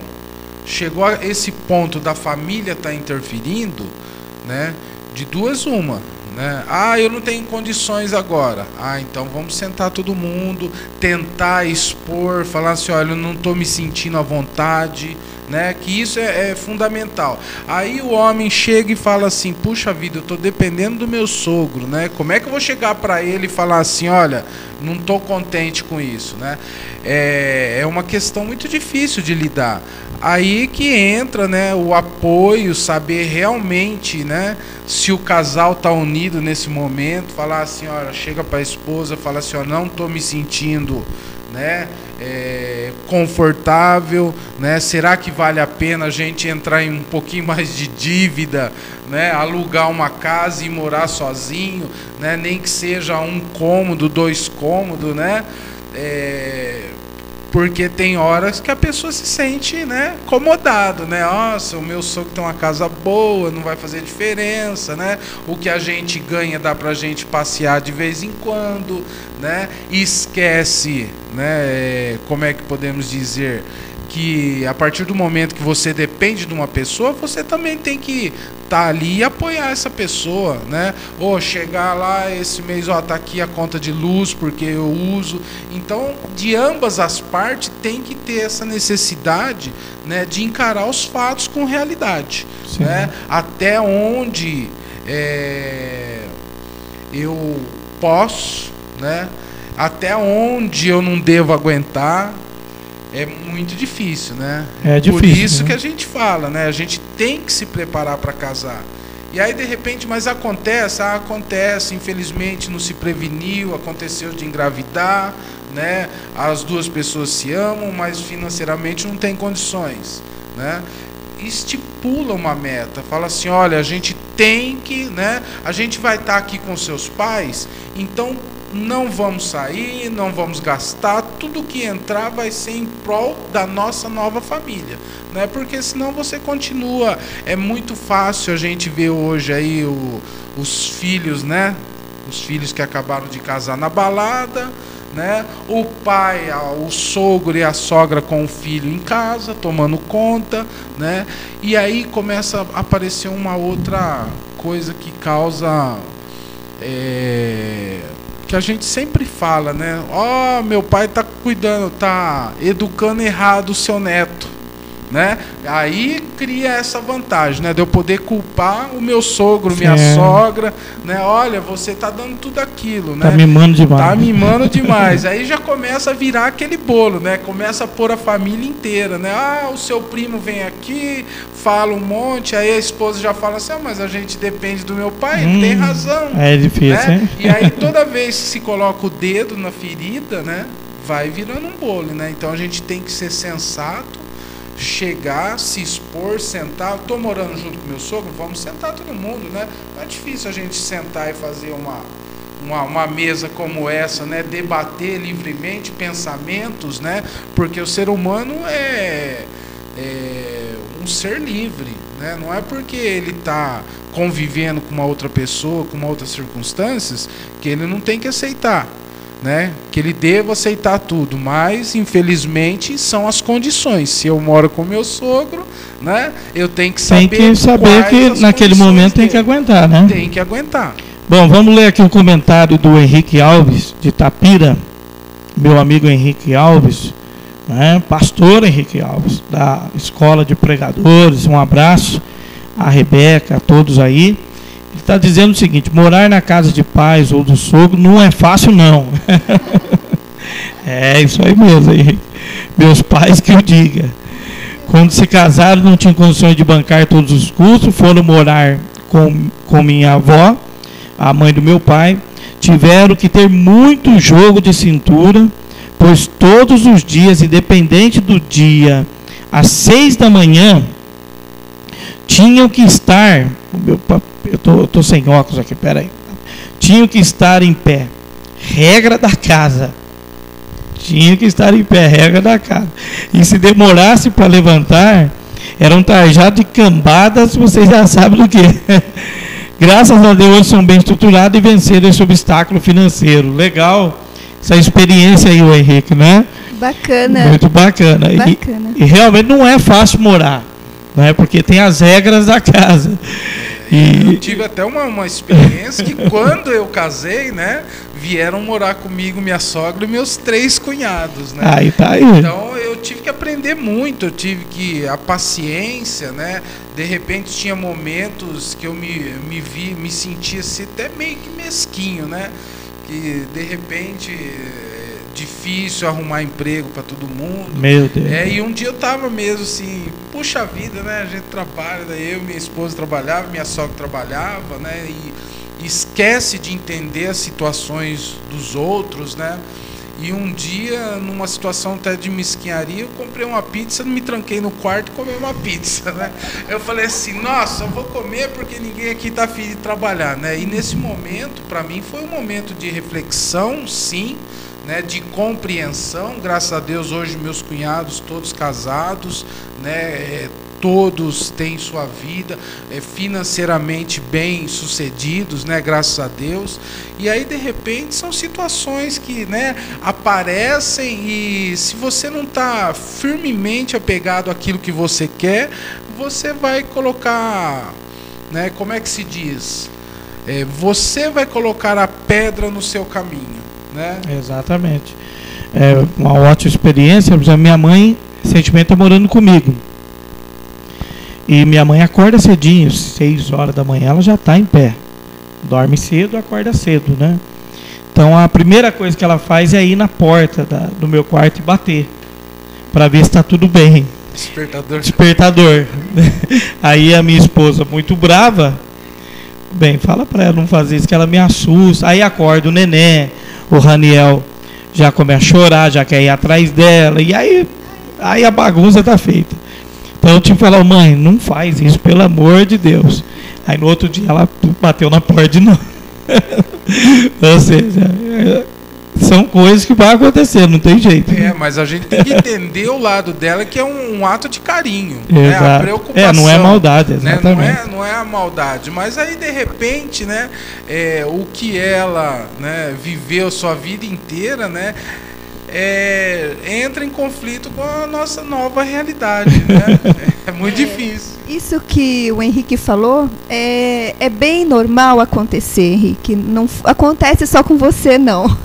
Speaker 3: chegou a esse ponto da família estar interferindo, né? de duas uma, né? Ah, eu não tenho condições agora. Ah, então vamos sentar todo mundo, tentar expor, falar assim, olha, eu não estou me sentindo à vontade, né? Que isso é fundamental. Aí o homem chega e fala assim, puxa vida, eu estou dependendo do meu sogro, né? Como é que eu vou chegar para ele e falar assim, olha, não estou contente com isso, né? É uma questão muito difícil de lidar. Aí que entra, né, o apoio, saber realmente, né, se o casal está unido nesse momento, falar assim, olha, chega para a esposa, fala assim, ó, não estou me sentindo, né, confortável, né, será que vale a pena a gente entrar em um pouquinho mais de dívida, né, alugar uma casa e morar sozinho, né, nem que seja 1 cômodo, 2 cômodos, né, porque tem horas que a pessoa se sente, né, acomodado, né? Nossa, o meu sogro tem uma casa boa, não vai fazer diferença, né? O que a gente ganha dá pra gente passear de vez em quando, né? E esquece, né, como é que podemos dizer, que a partir do momento que você depende de uma pessoa, você também tem que estar ali e apoiar essa pessoa, né? Ou chegar lá, esse mês, ó, tá aqui a conta de luz porque eu uso. Então, de ambas as partes tem que ter essa necessidade, né, de encarar os fatos com realidade, né? Até onde eu posso, né? Até onde eu não devo aguentar. É muito difícil, né? É difícil. Por isso, né, que a gente fala, né? A gente tem que se preparar para casar. E aí, de repente, mas acontece, infelizmente não se preveniu, aconteceu de engravidar, né? As duas pessoas se amam, mas financeiramente não tem condições, né? Estipula uma meta, fala assim, olha, a gente tem que, né? A gente vai estar aqui com seus pais, então não vamos sair, não vamos gastar, tudo que entrar vai ser em prol da nossa nova família, né? Porque senão você continua, é muito fácil a gente ver hoje aí os filhos, né? Os filhos que acabaram de casar na balada, né? O pai, o sogro e a sogra com o filho em casa, tomando conta, né? E aí começa a aparecer uma outra coisa que causa... que a gente sempre fala, né? Ó, meu pai tá cuidando, tá educando errado o seu neto, né? Aí cria essa vantagem, né, de eu poder culpar o meu sogro, minha sogra, né? Olha, você tá dando tudo aquilo, né?
Speaker 1: Tá mimando demais.
Speaker 3: Tá mimando demais. Aí já começa a virar aquele bolo, né? Começa a pôr a família inteira, né? Ah, o seu primo vem aqui, fala um monte, aí a esposa já fala assim, mas a gente depende do meu pai, ele tem razão.
Speaker 1: É difícil, né?
Speaker 3: Hein? E aí toda vez que se coloca o dedo na ferida, né, vai virando um bolo, né? Então a gente tem que ser sensato, chegar, se expor, sentar. Estou morando junto com meu sogro, vamos sentar todo mundo, né? Não é difícil a gente sentar e fazer uma mesa como essa, né? Debater livremente pensamentos, né? Porque o ser humano é um ser livre, né? Não é porque ele está convivendo com uma outra pessoa, com uma outras circunstâncias, que ele não tem que aceitar, né? Que ele deva aceitar tudo, mas infelizmente são as condições. Se eu moro com meu sogro, né, eu tenho que saber
Speaker 1: que naquele momento tem que aguentar, né?
Speaker 3: Tem que aguentar.
Speaker 1: Bom, vamos ler aqui um comentário do Henrique Alves de Tapira, meu amigo Henrique Alves, né? Pastor Henrique Alves da Escola de Pregadores. Um abraço a Rebeca, a todos aí. Ele está dizendo o seguinte: morar na casa de pais ou do sogro não é fácil, não. É isso aí mesmo, Henrique. Meus pais que eu diga. Quando se casaram, não tinham condições de bancar todos os custos, foram morar com minha avó, a mãe do meu pai. Tiveram que ter muito jogo de cintura, pois todos os dias, independente do dia, às 6 da manhã, tinham que estar... Eu tô sem óculos aqui, peraí. Tinham que estar em pé. Regra da casa. Tinha que estar em pé, regra da casa. E se demorasse para levantar, era um tarjado de cambadas, vocês já sabem do que. Graças a Deus, são bem estruturados e venceram esse obstáculo financeiro. Legal essa experiência aí, o Henrique, né?
Speaker 8: Bacana.
Speaker 1: Muito bacana. E realmente não é fácil morar, né? Porque tem as regras da casa.
Speaker 3: Eu tive até uma experiência que quando eu casei, né, vieram morar comigo minha sogra e meus 3 cunhados, né?
Speaker 1: Aí tá aí.
Speaker 3: Então eu tive que aprender muito, eu tive que a paciência, né? De repente tinha momentos que eu me sentia assim, até meio que mesquinho, né? Que de repente difícil arrumar emprego para todo mundo.
Speaker 1: Meu Deus.
Speaker 3: E um dia eu tava mesmo assim, puxa vida, né? A gente trabalha, daí eu e minha esposa trabalhava, minha sogra trabalhava, né? E esquece de entender as situações dos outros, né? E um dia, numa situação até de mesquinharia, eu comprei uma pizza, me tranquei no quarto e comi uma pizza, né? Eu falei assim, nossa, eu vou comer porque ninguém aqui tá afim de trabalhar, né? E nesse momento, para mim, foi um momento de reflexão, sim, né, de compreensão. Graças a Deus hoje meus cunhados todos casados, né, todos têm sua vida financeiramente bem sucedidos, né, graças a Deus. E aí de repente são situações que, né, aparecem e se você não está firmemente apegado àquilo que você quer, você vai colocar, né, como é que se diz? Você vai colocar a pedra no seu caminho. Né?
Speaker 1: Exatamente. É uma ótima experiência. A minha mãe recentemente está morando comigo. E minha mãe acorda cedinho, 6 horas da manhã, ela já está em pé. Dorme cedo, acorda cedo, né? Então a primeira coisa que ela faz é ir na porta do meu quarto e bater, para ver se está tudo bem. Despertador. Aí a minha esposa, muito brava, bem, fala para ela não fazer isso, que ela me assusta. Aí acorda o neném. O Raniel já começa a chorar, já quer ir atrás dela, e aí a bagunça está feita. Então eu tive que falar, mãe, não faz isso, pelo amor de Deus. Aí no outro dia ela bateu na porta de novo. Ou seja, são coisas que vão acontecer, não tem jeito.
Speaker 3: Mas a gente tem que entender o lado dela, que é um ato de carinho,
Speaker 1: né?
Speaker 3: A preocupação.
Speaker 1: Não é maldade, exatamente.
Speaker 3: Né? Não é a maldade, mas aí de repente, né, o que ela, né, viveu sua vida inteira, né, entra em conflito com a nossa nova realidade, né? É muito difícil.
Speaker 8: Isso que o Henrique falou é bem normal acontecer, Henrique. Não acontece só com você, não.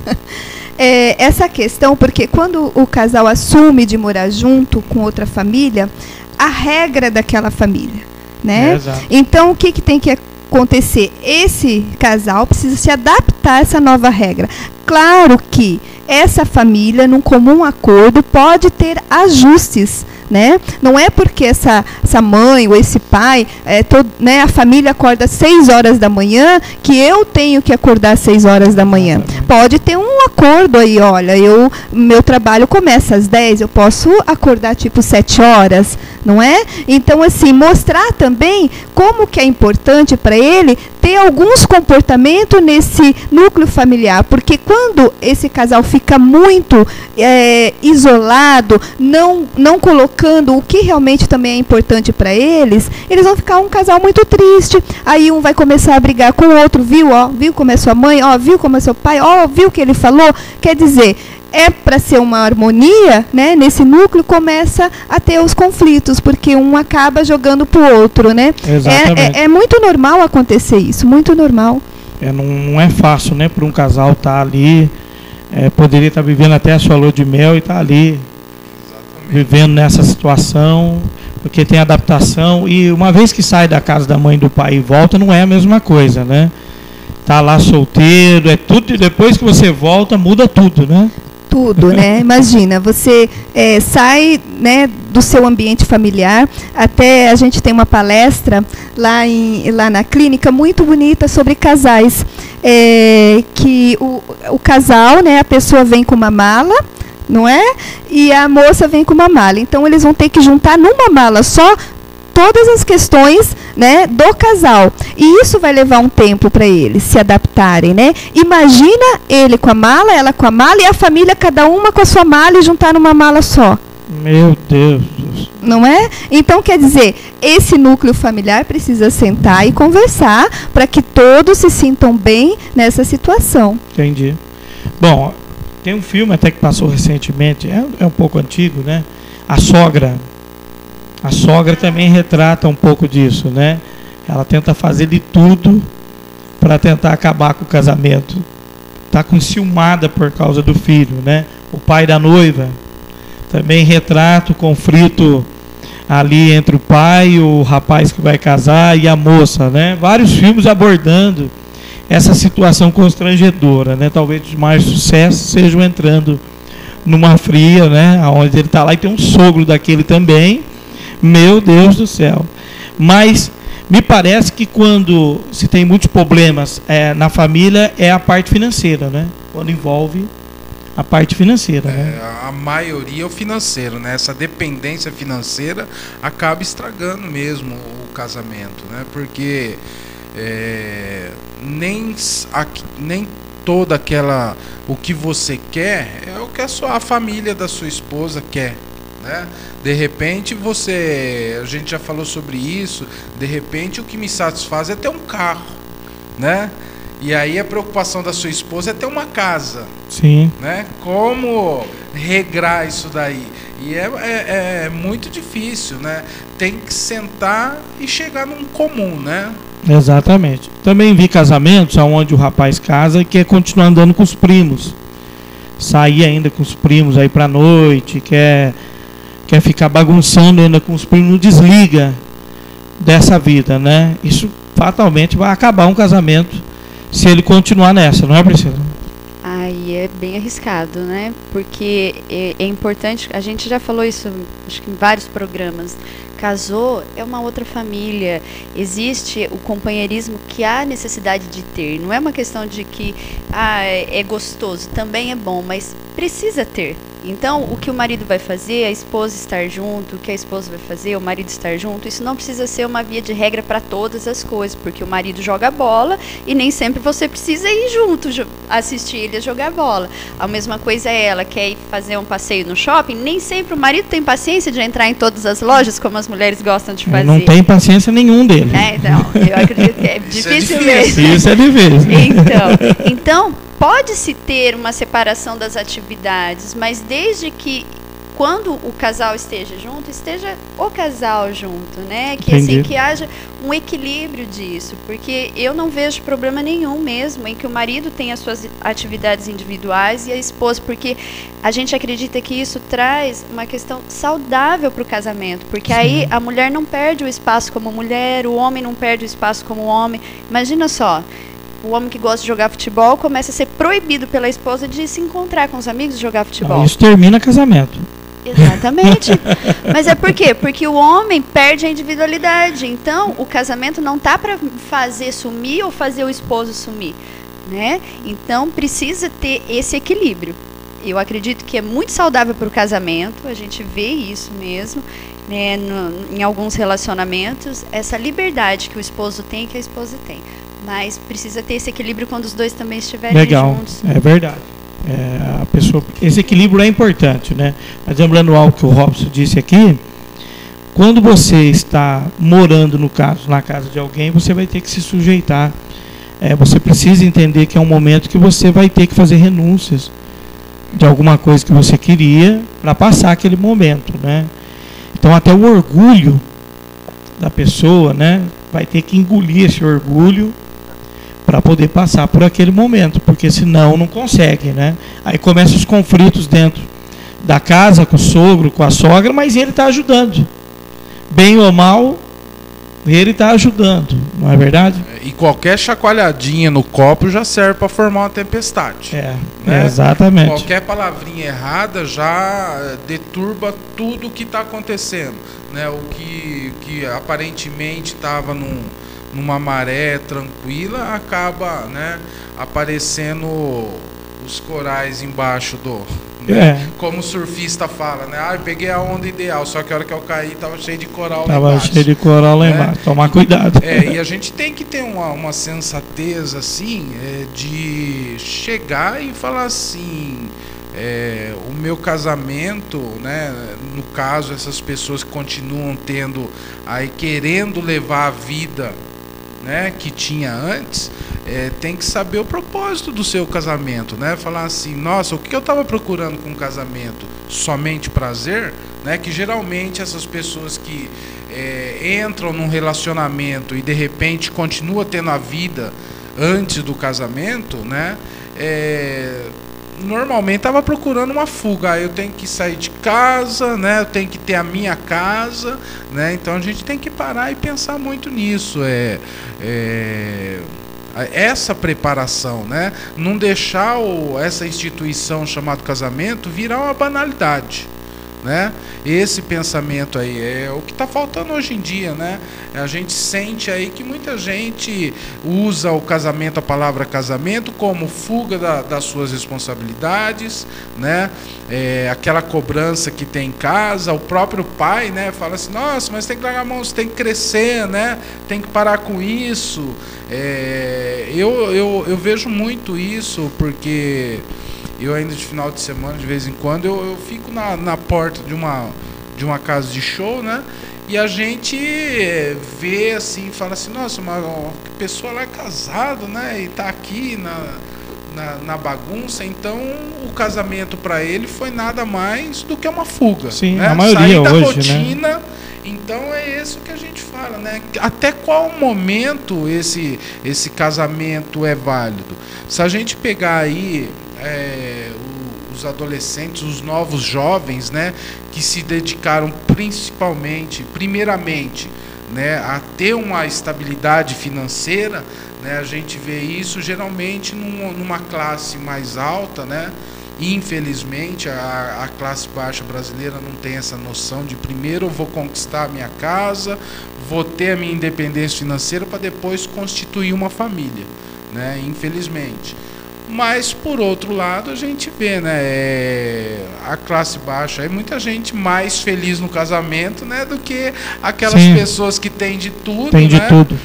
Speaker 8: Essa questão, porque quando o casal assume de morar junto com outra família, a regra daquela família, né? Então, o que tem que acontecer? Esse casal precisa se adaptar a essa nova regra. Claro que essa família, num comum acordo, pode ter ajustes, né? Não é porque essa mãe ou esse pai, né, a família acorda às 6 horas da manhã, que eu tenho que acordar às 6 horas da manhã. Pode ter um acordo aí, olha, meu trabalho começa às 10, eu posso acordar tipo 7 horas, não é? Então, assim, mostrar também como que é importante para ele ter alguns comportamentos nesse núcleo familiar, porque quando esse casal fica muito isolado, não colocando o que realmente também é importante para eles vão ficar um casal muito triste. Aí um vai começar a brigar com o outro, viu como é sua mãe, viu como é seu pai, viu o que ele falou. Quer dizer, para ser uma harmonia, né, nesse núcleo começa a ter os conflitos, porque um acaba jogando para o outro, né? É muito normal acontecer isso, muito normal.
Speaker 1: Não é fácil, né, para um casal estar ali, poderia estar vivendo até a sua lua de mel e estar ali vivendo nessa situação, porque tem adaptação, e uma vez que sai da casa da mãe e do pai e volta, não é a mesma coisa, né? Tá lá solteiro, tudo, e depois que você volta, muda tudo, né?
Speaker 8: Tudo, né? Imagina, você sai, né, do seu ambiente familiar. Até a gente tem uma palestra lá na clínica muito bonita sobre casais, que o casal, né, a pessoa vem com uma mala, não é? E a moça vem com uma mala. Então eles vão ter que juntar numa mala só todas as questões, né, do casal. E isso vai levar um tempo para eles se adaptarem, né? Imagina ele com a mala, ela com a mala e a família cada uma com a sua mala e juntar numa mala só.
Speaker 1: Meu Deus.
Speaker 8: Não é? Então, quer dizer, esse núcleo familiar precisa sentar e conversar para que todos se sintam bem nessa situação.
Speaker 1: Entendi. Bom, tem um filme até que passou recentemente, é um pouco antigo, né? A Sogra. A Sogra também retrata um pouco disso, né? ela tenta fazer de tudo para tentar acabar com o casamento. Está enciumada por causa do filho, né? O pai da noiva também retrata o conflito ali entre o pai, o rapaz que vai casar e a moça, né? Vários filmes abordando essa situação constrangedora, né? Talvez os mais sucessos sejam Entrando numa Fria, né? Onde ele está lá e tem um sogro daquele também. Meu Deus do céu. Mas me parece que quando se tem muitos problemas na família é a parte financeira, né? Quando envolve a parte financeira, né?
Speaker 3: A maioria é o financeiro, né? Essa dependência financeira acaba estragando mesmo o casamento, né? Porque nem toda aquela o que você quer é o que a família da sua esposa quer, né? De repente a gente já falou sobre isso, de repente o que me satisfaz é ter um carro, né? E aí a preocupação da sua esposa é ter uma casa.
Speaker 1: Sim.
Speaker 3: Né? Como regrar isso daí? E é muito difícil, né? Tem que sentar e chegar num comum, né?
Speaker 1: Exatamente. Também vi casamentos onde o rapaz casa e quer continuar andando com os primos. Sair ainda com os primos aí pra noite, quer ficar bagunçando ainda com os primos, não desliga dessa vida, né? Isso fatalmente vai acabar um casamento se ele continuar nessa, não é, Priscila?
Speaker 2: Aí é bem arriscado, né? Porque é importante, a gente já falou isso, acho que em vários programas. Casou é uma outra família, existe o companheirismo que há necessidade de ter. Não é uma questão de que é gostoso, também é bom, mas precisa ter. Então, o que o marido vai fazer, a esposa estar junto, o que a esposa vai fazer, o marido estar junto, isso não precisa ser uma via de regra para todas as coisas, porque o marido joga bola e nem sempre você precisa ir junto assistir ele jogar bola. A mesma coisa é ela quer ir fazer um passeio no shopping, nem sempre o marido tem paciência de entrar em todas as lojas, como as mulheres gostam de fazer.
Speaker 1: Não tem paciência nenhum dele.
Speaker 2: Então, eu acredito que é difícil mesmo.
Speaker 1: Isso é difícil.
Speaker 2: Então, pode-se ter uma separação das atividades, mas desde que quando o casal esteja junto, esteja o casal junto, né? Que assim, que haja um equilíbrio disso, porque eu não vejo problema nenhum mesmo em que o marido tenha as suas atividades individuais e a esposa, porque a gente acredita que isso traz uma questão saudável para o casamento, porque aí a mulher não perde o espaço como mulher, o homem não perde o espaço como homem. Imagina só, o homem que gosta de jogar futebol começa a ser proibido pela esposa de se encontrar com os amigos e jogar futebol.
Speaker 1: Isso termina casamento.
Speaker 2: Exatamente. Mas é por quê? Porque o homem perde a individualidade. Então, o casamento não tá para fazer sumir ou fazer o esposo sumir, né? Então, precisa ter esse equilíbrio. Eu acredito que é muito saudável para o casamento, a gente vê isso mesmo, né, em alguns relacionamentos, essa liberdade que o esposo tem e que a esposa tem. Mas precisa ter esse equilíbrio quando os dois também estiverem juntos.
Speaker 1: É verdade. A pessoa, esse equilíbrio é importante, né? Mas lembrando algo que o Robson disse aqui, quando você está morando, no caso, na casa de alguém, você vai ter que se sujeitar. Você precisa entender que é um momento que você vai ter que fazer renúncias de alguma coisa que você queria para passar aquele momento, né? Então até o orgulho da pessoa, né, vai ter que engolir esse orgulho para poder passar por aquele momento, porque senão não consegue, né? Aí começam os conflitos dentro da casa, com o sogro, com a sogra, mas ele está ajudando. Bem ou mal, ele está ajudando, não é verdade?
Speaker 3: E qualquer chacoalhadinha no copo já serve para formar uma tempestade. Né?
Speaker 1: Exatamente.
Speaker 3: Qualquer palavrinha errada já deturba tudo o que está acontecendo. Né? O que aparentemente estava numa maré tranquila, acaba, né, aparecendo os corais embaixo do... Né? Como o surfista fala, né? Eu peguei a onda ideal, só que a hora que eu caí estava cheio de coral lá embaixo.
Speaker 1: Estava cheio de coral lá embaixo, tomar cuidado.
Speaker 3: E a gente tem que ter uma sensatez assim, de chegar e falar assim, o meu casamento, né, no caso, essas pessoas que continuam tendo aí, querendo levar a vida, né, que tinha antes, tem que saber o propósito do seu casamento, né? Falar assim, nossa, o que eu estava procurando com o casamento? Somente prazer? Né? Que geralmente essas pessoas que entram num relacionamento e de repente continua tendo a vida antes do casamento, né? Normalmente estava procurando uma fuga. Eu tenho que sair de casa, né? Eu tenho que ter a minha casa, né? Então a gente tem que parar e pensar muito nisso. Essa preparação, né? Não deixar essa instituição chamada casamento virar uma banalidade, né? Esse pensamento aí é o que está faltando hoje em dia, né? A gente sente aí que muita gente usa o casamento, a palavra casamento, como fuga das suas responsabilidades, né? Aquela cobrança que tem em casa, o próprio pai, né? Fala assim, nossa, mas tem que largar a mão, você tem que crescer, né? Tem que parar com isso. Eu vejo muito isso, porque eu ainda de final de semana, de vez em quando, eu fico na porta de uma casa de show, né? E a gente vê assim, fala assim, nossa, uma pessoa lá é casada, né? E tá aqui na bagunça. Então o casamento para ele foi nada mais do que uma fuga.
Speaker 1: Sim,
Speaker 3: né?
Speaker 1: a maioria
Speaker 3: sair da
Speaker 1: hoje,
Speaker 3: rotina,
Speaker 1: né?
Speaker 3: Então é isso que a gente fala, né? Até qual momento esse casamento é válido? Se a gente pegar aí os adolescentes, os novos jovens, né, que se dedicaram primeiramente, né, a ter uma estabilidade financeira, né, a gente vê isso geralmente numa classe mais alta, né? Infelizmente a classe baixa brasileira não tem essa noção de primeiro eu vou conquistar a minha casa, vou ter a minha independência financeira para depois constituir uma família, né? Infelizmente. Mas por outro lado a gente vê, né, a classe baixa, é muita gente mais feliz no casamento, né, do que aquelas
Speaker 1: Sim.
Speaker 3: pessoas que têm de tudo,
Speaker 1: Tem de
Speaker 3: né?
Speaker 1: tudo.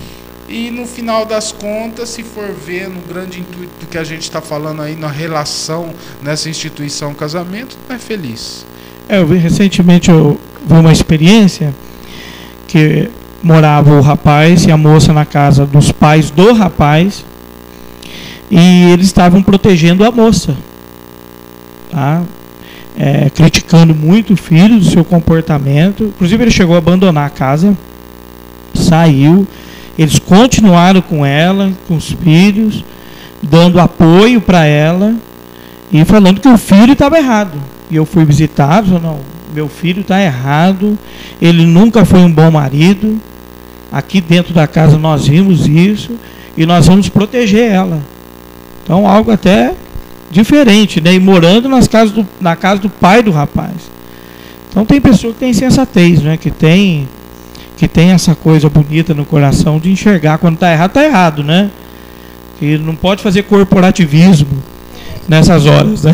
Speaker 3: E no final das contas, se for ver no grande intuito do que a gente está falando aí, na relação nessa instituição casamento, não é feliz.
Speaker 1: Recentemente eu vi uma experiência que morava o rapaz e a moça na casa dos pais do rapaz e eles estavam protegendo a moça, tá? Criticando muito o filho do seu comportamento. Inclusive ele chegou a abandonar a casa, saiu. Eles continuaram com ela, com os filhos, dando apoio para ela e falando que o filho estava errado. E eu fui visitar, falei, não, meu filho está errado, ele nunca foi um bom marido. Aqui dentro da casa nós vimos isso e nós vamos proteger ela. Então algo até diferente, né? E morando na casa do pai do rapaz. Então tem pessoa que tem sensatez, né? Que tem essa coisa bonita no coração de enxergar quando está errado, né? Que não pode fazer corporativismo nessas horas, né?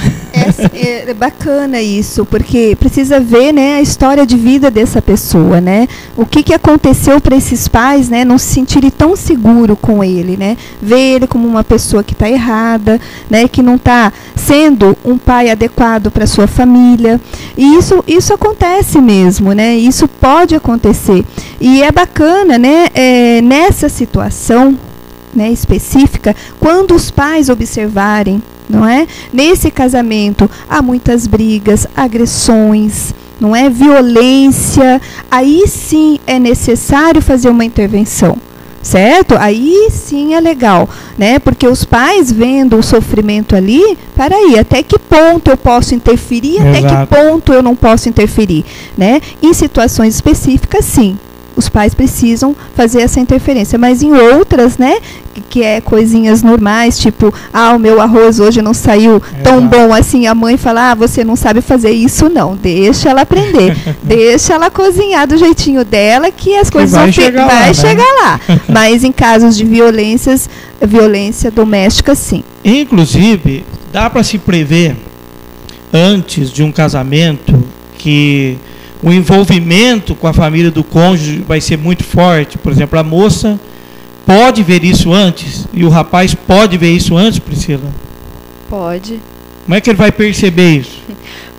Speaker 8: É bacana isso, porque precisa ver, né, a história de vida dessa pessoa, né? O que aconteceu para esses pais, né, não se sentirem tão seguro com ele, né? Ver ele como uma pessoa que está errada, né, que não está sendo um pai adequado para sua família. E isso acontece mesmo, né? Isso pode acontecer. E é bacana, né, nessa situação, né, específica, quando os pais observarem, não é? Nesse casamento há muitas brigas, agressões, não é? Violência, aí sim é necessário fazer uma intervenção, certo? Aí sim é legal, né? Porque os pais vendo o sofrimento ali, peraí, até que ponto eu posso interferir,
Speaker 1: Exato.
Speaker 8: até que ponto eu não posso interferir, né? Em situações específicas, sim. Os pais precisam fazer essa interferência, mas em outras, né, que é coisinhas normais, tipo, o meu arroz hoje não saiu tão bom assim, a mãe fala, você não sabe fazer isso, não, deixa ela aprender, deixa ela cozinhar do jeitinho dela, que as coisas vão chegar lá. Mas em casos de violência doméstica, sim.
Speaker 1: Inclusive, dá para se prever, antes de um casamento, que o envolvimento com a família do cônjuge vai ser muito forte. Por exemplo, a moça pode ver isso antes e o rapaz pode ver isso antes, Priscila?
Speaker 2: Pode.
Speaker 1: Como é que ele vai perceber isso?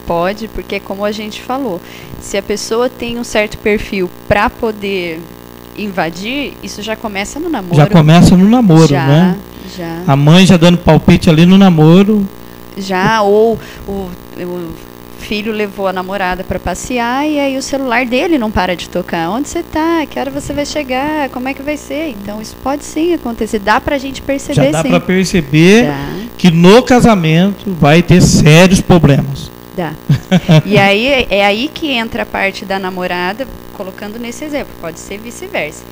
Speaker 2: Pode, porque como a gente falou, se a pessoa tem um certo perfil para poder invadir, isso já começa no namoro.
Speaker 1: Já começa no namoro, né?
Speaker 2: Já.
Speaker 1: A mãe já dando palpite ali no namoro.
Speaker 2: Já, ou o filho levou a namorada para passear e aí o celular dele não para de tocar. Onde você tá? Que hora você vai chegar? Como é que vai ser? Então isso pode sim acontecer. Dá pra gente perceber,
Speaker 1: Já dá
Speaker 2: sim.
Speaker 1: para perceber
Speaker 2: Dá.
Speaker 1: que no casamento vai ter sérios problemas.
Speaker 2: Dá. E aí é aí que entra a parte da namorada, colocando nesse exemplo, pode ser vice-versa.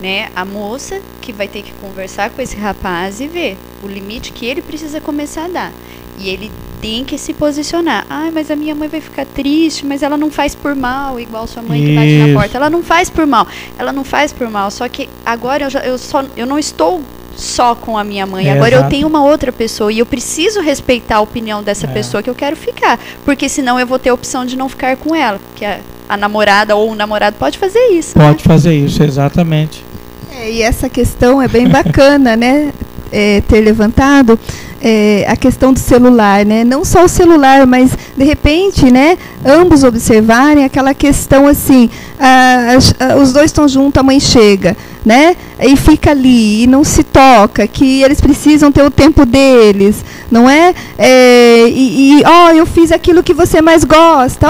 Speaker 2: Né? A moça que vai ter que conversar com esse rapaz e ver o limite que ele precisa começar a dar. E ele tem que se posicionar. Ah, mas a minha mãe vai ficar triste, mas ela não faz por mal, igual sua mãe que bate na porta. Ela não faz por mal. Ela não faz por mal. Só que agora eu não estou só com a minha mãe. Agora
Speaker 1: exato.
Speaker 2: eu tenho uma outra pessoa e eu preciso respeitar a opinião dessa pessoa que eu quero ficar. Porque senão eu vou ter a opção de não ficar com ela. Porque a namorada ou o namorado pode fazer isso.
Speaker 1: Pode fazer isso, exatamente.
Speaker 8: E essa questão é bem bacana, né? Ter levantado a questão do celular, né? Não só o celular, mas de repente, né? Ambos observarem aquela questão assim, os dois estão juntos, a mãe chega, né? E fica ali e não se toca, que eles precisam ter o tempo deles, não é? Eu fiz aquilo que você mais gosta,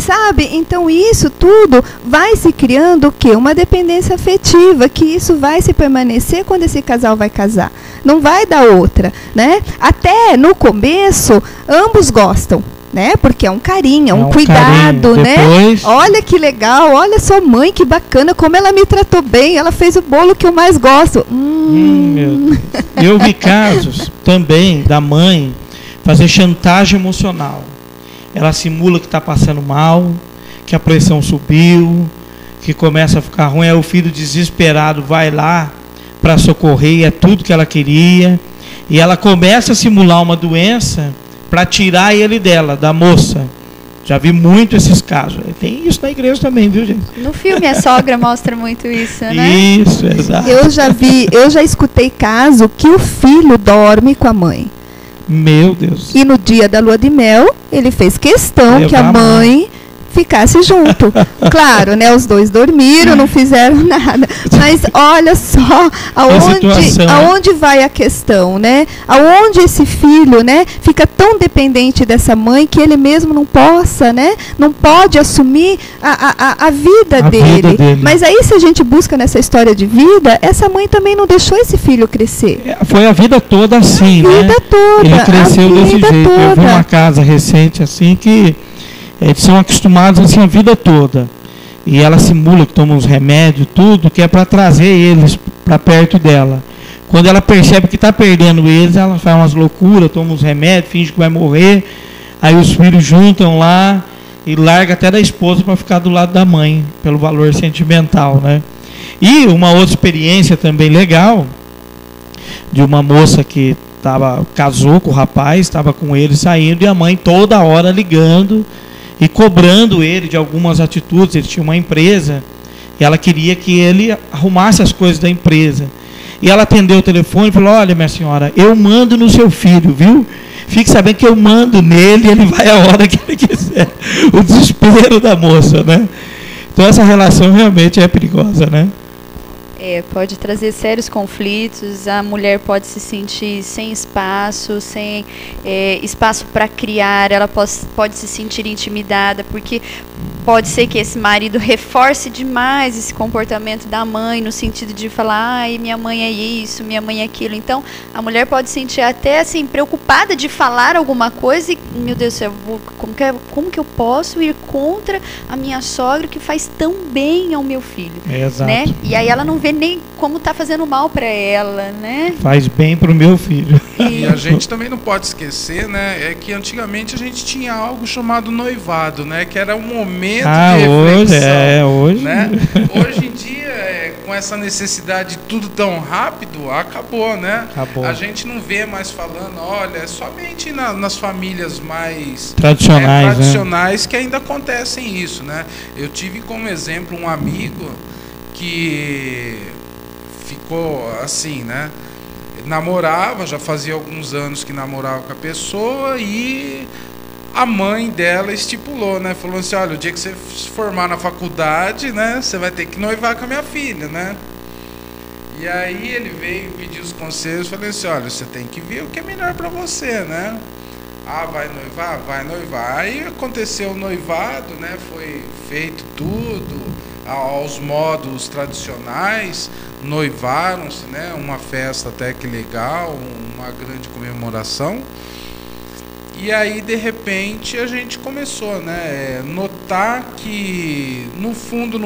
Speaker 8: sabe? Então isso tudo vai se criando o quê? Uma dependência afetiva, que isso vai se permanecer quando esse casal vai casar. Não vai dar outra, né? Até no começo, ambos gostam, né? Porque é um carinho, é um cuidado, né?
Speaker 1: Depois...
Speaker 8: Olha que legal, olha sua mãe, que bacana, como ela me tratou bem, ela fez o bolo que eu mais gosto.
Speaker 1: Meu Deus. Eu vi casos também da mãe fazer chantagem emocional. Ela simula que está passando mal, que a pressão subiu, que começa a ficar ruim, aí o filho desesperado vai lá para socorrer, é tudo que ela queria, e ela começa a simular uma doença para tirar ele dela, da moça. Já vi muito esses casos. Tem isso na igreja também, viu, gente?
Speaker 2: No filme a sogra mostra muito isso, né?
Speaker 1: Isso, exato.
Speaker 8: Eu já escutei caso que o filho dorme com a mãe.
Speaker 1: Meu Deus.
Speaker 8: E no dia da lua de mel, ele fez questão que a mãe ficasse junto. Claro, né? Os dois dormiram, não fizeram nada. Mas olha só aonde vai a questão, né? Aonde esse filho, né, fica tão dependente dessa mãe que ele mesmo não possa, né? Não pode assumir a vida dele. Mas aí, se a gente busca nessa história de vida, essa mãe também não deixou esse filho crescer.
Speaker 1: Foi a vida toda assim, né?
Speaker 8: A vida toda.
Speaker 1: Ele cresceu desse jeito. Eu vi uma casa recente assim que eles são acostumados assim a vida toda. E ela simula que toma uns remédios, tudo, que é para trazer eles para perto dela. Quando ela percebe que está perdendo eles, ela faz umas loucuras, toma uns remédios, finge que vai morrer. Aí os filhos juntam lá e larga até da esposa para ficar do lado da mãe, pelo valor sentimental, né? E uma outra experiência também legal, de uma moça que casou com o rapaz, estava com ele saindo, e a mãe toda hora ligando e cobrando ele de algumas atitudes. Ele tinha uma empresa e ela queria que ele arrumasse as coisas da empresa. E ela atendeu o telefone e falou: olha, minha senhora, eu mando no seu filho, viu? Fique sabendo que eu mando nele, ele vai a hora que ele quiser. O desespero da moça, né? Então essa relação realmente é perigosa, né?
Speaker 2: Pode trazer sérios conflitos, a mulher pode se sentir sem espaço, sem espaço para criar, ela pode se sentir intimidada, porque pode ser que esse marido reforce demais esse comportamento da mãe, no sentido de falar: ai, minha mãe é isso, minha mãe é aquilo. Então, a mulher pode se sentir até assim, preocupada de falar alguma coisa e, meu Deus do céu, como que eu posso ir contra a minha sogra que faz tão bem ao meu filho?
Speaker 1: Exato.
Speaker 2: Né? E aí ela não vê nem como está fazendo mal para ela, né?
Speaker 1: Faz bem para o meu filho.
Speaker 3: E a gente também não pode esquecer, né? É que antigamente a gente tinha algo chamado noivado, né? Que era um momento de reflexão.
Speaker 1: Hoje.
Speaker 3: Né? Hoje em dia, com essa necessidade de tudo tão rápido, acabou, né?
Speaker 1: Acabou.
Speaker 3: A gente não vê mais falando, olha, é somente nas famílias mais
Speaker 1: tradicionais,
Speaker 3: né? Que ainda acontecem isso, né? Eu tive como exemplo um amigo que ficou assim, né? Namorava, já fazia alguns anos que namorava com a pessoa, e a mãe dela estipulou, né? Falou assim: olha, o dia que você se formar na faculdade, né, você vai ter que noivar com a minha filha, né? E aí ele veio pedir os conselhos, falei assim: olha, você tem que ver o que é melhor para você, né? Ah, vai noivar? Vai noivar. Aí aconteceu o noivado, né? Foi feito tudo aos modos tradicionais, noivaram-se, né? Uma festa até que legal, uma grande comemoração. E aí, de repente, a gente começou, né? Notar que, no fundo,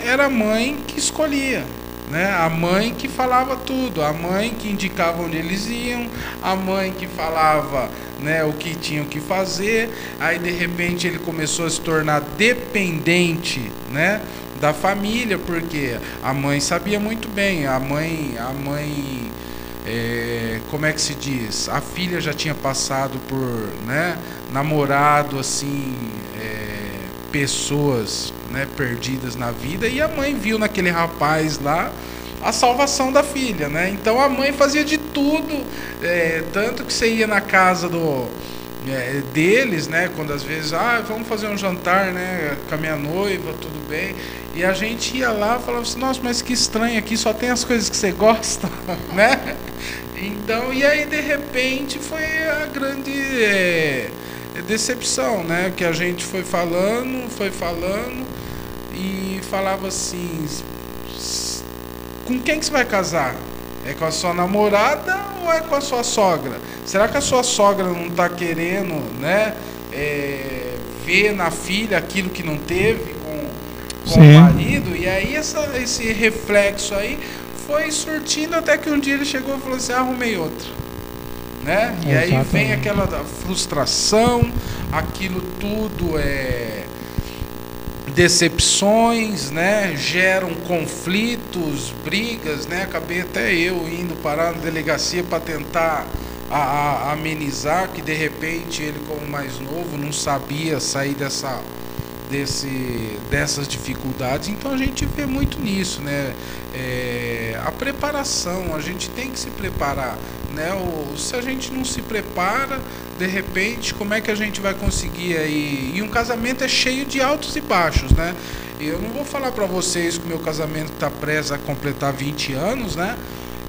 Speaker 3: era a mãe que escolhia. Né? A mãe que falava tudo, a mãe que indicava onde eles iam, a mãe que falava, né, o que tinham que fazer. Aí de repente ele começou a se tornar dependente, né, da família, porque a mãe sabia muito bem, a mãe como é que se diz? A filha já tinha passado por, né, namorado assim, pessoas, né, perdidas na vida, e a mãe viu naquele rapaz lá a salvação da filha, né? Então a mãe fazia de tudo, tanto que você ia na casa deles, né? Quando às vezes, vamos fazer um jantar, né, com a minha noiva, tudo bem, e a gente ia lá e falava assim, nossa, mas que estranho, aqui só tem as coisas que você gosta, né? Então, e aí de repente foi a grande decepção, né? Que a gente foi falando e falava assim, com quem que você vai casar? É com a sua namorada ou é com a sua sogra? Será que a sua sogra não está querendo, né, ver na filha aquilo que não teve com o marido? E aí esse reflexo aí foi surtindo até que um dia ele chegou e falou assim, arrumei outra. Né? E aí vem aquela frustração, aquilo tudo decepções, né? Geram conflitos, brigas, né? Acabei até eu indo parar na delegacia para tentar amenizar, que de repente ele, como mais novo, não sabia sair dessas dificuldades. Então a gente vê muito nisso, né? A preparação, a gente tem que se preparar, né? Se a gente não se prepara, de repente, como é que a gente vai conseguir aí? E um casamento é cheio de altos e baixos, né? Eu não vou falar para vocês que o meu casamento está prestes a completar 20 anos, né?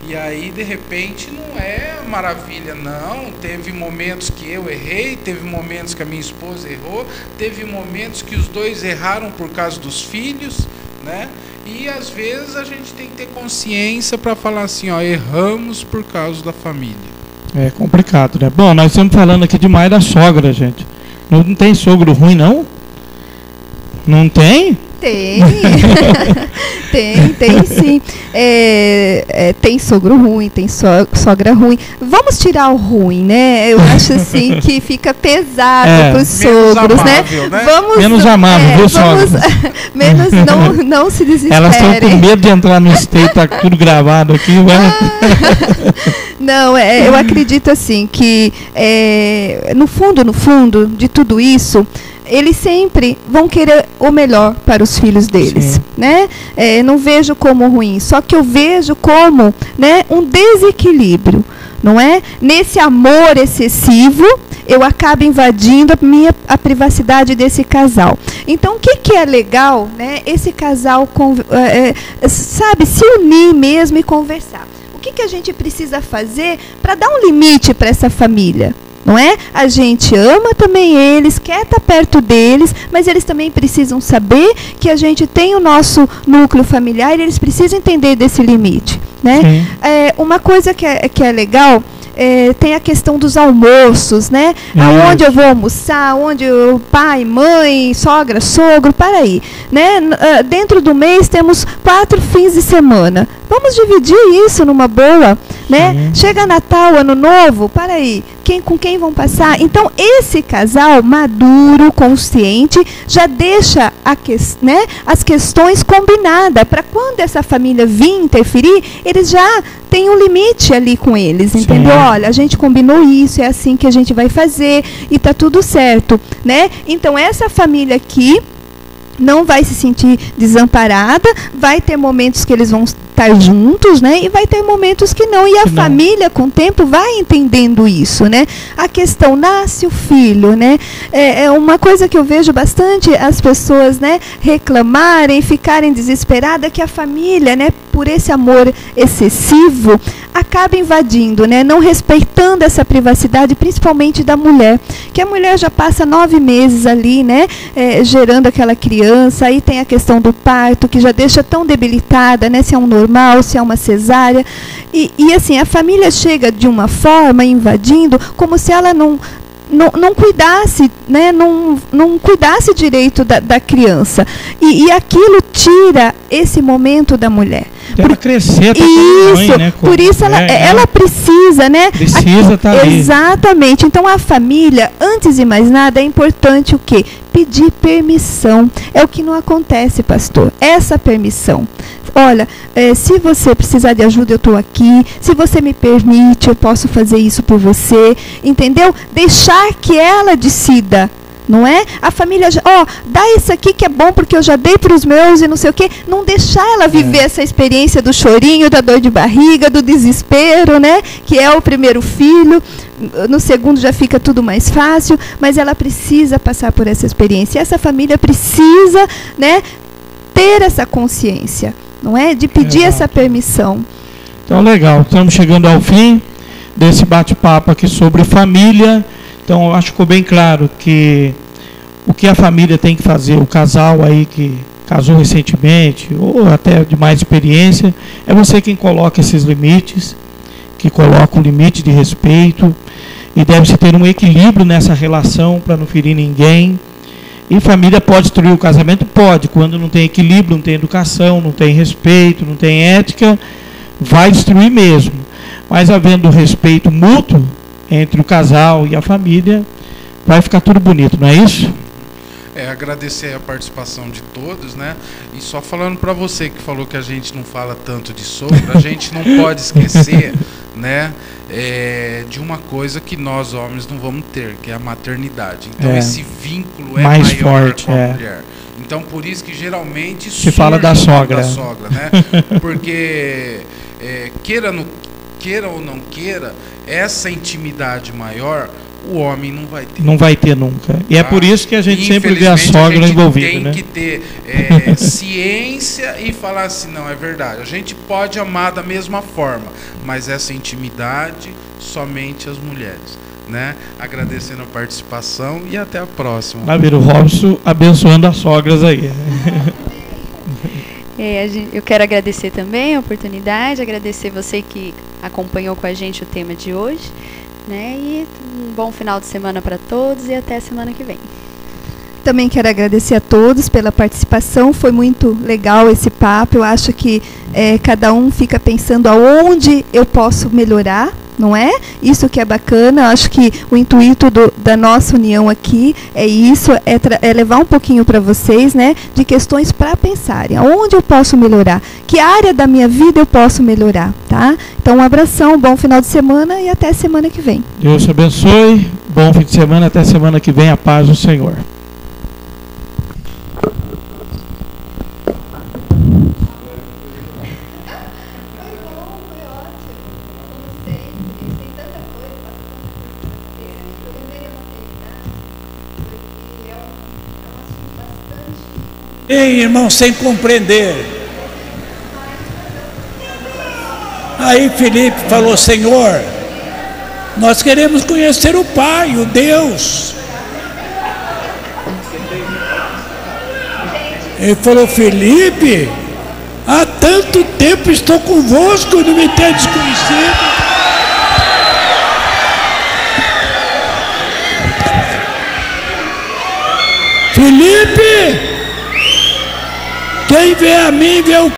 Speaker 3: E aí, de repente, não é maravilha, não. Teve momentos que eu errei, teve momentos que a minha esposa errou, teve momentos que os dois erraram por causa dos filhos, né? E às vezes a gente tem que ter consciência para falar assim, erramos por causa da família.
Speaker 1: É complicado, né? Bom, nós estamos falando aqui demais da sogra, gente. Não tem sogro ruim, não? Não tem?
Speaker 8: Tem. tem sim. Tem sogro ruim, tem sogra ruim. Vamos tirar o ruim, né? Eu acho assim que fica pesado para os sogros,
Speaker 3: amável, né?
Speaker 8: Vamos,
Speaker 1: menos amável, viu, sogra?
Speaker 8: Menos, não se desesperem.
Speaker 1: Elas estão com medo de entrar no state, tá tudo gravado aqui,
Speaker 8: Não, eu acredito assim que no fundo de tudo isso, eles sempre vão querer o melhor para os filhos deles, né? Não vejo como ruim, só que eu vejo como, né, um desequilíbrio, não é? Nesse amor excessivo, eu acabo invadindo a privacidade desse casal. Então, o que é legal, né? Esse casal, sabe, se unir mesmo e conversar. O que a gente precisa fazer para dar um limite para essa família? Não é? A gente ama também eles, quer estar perto deles, mas eles também precisam saber que a gente tem o nosso núcleo familiar e eles precisam entender desse limite, né? Uma coisa que é legal, tem a questão dos almoços, né? Aonde eu vou almoçar, onde o pai, mãe, sogra, sogro, para aí, né? Dentro do mês temos 4 fins de semana. Vamos dividir isso numa boa, né? Chega Natal, Ano Novo, para aí, com quem vão passar? Então, esse casal maduro, consciente, já deixa né, as questões combinadas, para quando essa família vir interferir, eles já têm um limite ali com eles, entendeu? Olha, a gente combinou isso, é assim que a gente vai fazer, e tá tudo certo, né? Então, essa família aqui não vai se sentir desamparada, vai ter momentos que eles vão estar juntos, né? E vai ter momentos que não. E a família, com o tempo, vai entendendo isso, né? A questão, nasce o filho, né? É uma coisa que eu vejo bastante as pessoas, né, reclamarem, ficarem desesperadas, que a família, né, por esse amor excessivo, acaba invadindo, né? Não respeitando essa privacidade, principalmente da mulher. Que a mulher já passa 9 meses ali, né? Gerando aquela criança, aí tem a questão do parto, que já deixa tão debilitada, né? Se é um normal, se é uma cesárea. E assim, a família chega de uma forma, invadindo, como se ela não cuidasse, né? Não cuidasse direito da criança. E aquilo tira esse momento da mulher.
Speaker 1: Ela crescer,
Speaker 8: isso,
Speaker 1: mãe, né?
Speaker 8: Por isso ela precisa, né?
Speaker 1: Precisa estar ali.
Speaker 8: Exatamente. Então a família, antes de mais nada, é importante o quê? Pedir permissão. É o que não acontece, pastor. Essa permissão. Olha, se você precisar de ajuda, eu estou aqui. Se você me permite, eu posso fazer isso por você. Entendeu? Deixar que ela decida. Não é? A família, dá isso aqui que é bom porque eu já dei para os meus e não sei o quê. Não deixar ela viver essa experiência do chorinho, da dor de barriga, do desespero, né? Que é o primeiro filho. No segundo já fica tudo mais fácil, mas ela precisa passar por essa experiência. E essa família precisa, né, ter essa consciência, não é? De pedir essa permissão.
Speaker 1: Então, legal. Estamos chegando ao fim desse bate-papo aqui sobre família. Então, eu acho que ficou bem claro que o que a família tem que fazer, o casal aí que casou recentemente, ou até de mais experiência, é você quem coloca esses limites, que coloca o limite de respeito, e deve-se ter um equilíbrio nessa relação para não ferir ninguém. E família pode destruir o casamento? Pode, quando não tem equilíbrio, não tem educação, não tem respeito, não tem ética, vai destruir mesmo. Mas havendo respeito mútuo entre o casal e a família, vai ficar tudo bonito, não é isso?
Speaker 3: Agradecer a participação de todos, né? E só falando para você que falou que a gente não fala tanto de sogro, a gente não pode esquecer, né, de uma coisa que nós homens não vamos ter, que é a maternidade. Então esse vínculo é
Speaker 1: mais
Speaker 3: maior
Speaker 1: forte,
Speaker 3: com a mulher. Então por isso que geralmente
Speaker 1: se fala da sogra,
Speaker 3: né? Porque queira ou não queira, essa intimidade maior o homem não vai ter.
Speaker 1: Não vai ter nunca. E é por isso que a gente sempre vê a sogra envolvida, né?
Speaker 3: Tem que ter ciência e falar assim, não, é verdade. A gente pode amar da mesma forma, mas essa intimidade somente as mulheres, né? Agradecendo a participação e até a próxima.
Speaker 1: Vai ver o Robson abençoando as sogras aí.
Speaker 2: Eu quero agradecer também a oportunidade, agradecer você que acompanhou com a gente o tema de hoje, né? E um bom final de semana para todos e até a semana que vem.
Speaker 8: Também quero agradecer a todos pela participação, foi muito legal esse papo. Eu acho que cada um fica pensando aonde eu posso melhorar, não é? Isso que é bacana. Eu acho que o intuito da nossa união aqui é isso, é levar um pouquinho para vocês, né, de questões para pensarem. Aonde eu posso melhorar? Que área da minha vida eu posso melhorar, tá? Então, um abração, bom final de semana e até semana que vem.
Speaker 1: Deus te abençoe, bom fim de semana, até semana que vem, a paz do Senhor.
Speaker 7: Ei, irmão, sem compreender. Aí Felipe falou, Senhor, nós queremos conhecer o Pai, o Deus. Ele falou, Felipe, há tanto tempo estou convosco e não me tendes conhecido. Felipe, quem vê a mim vê o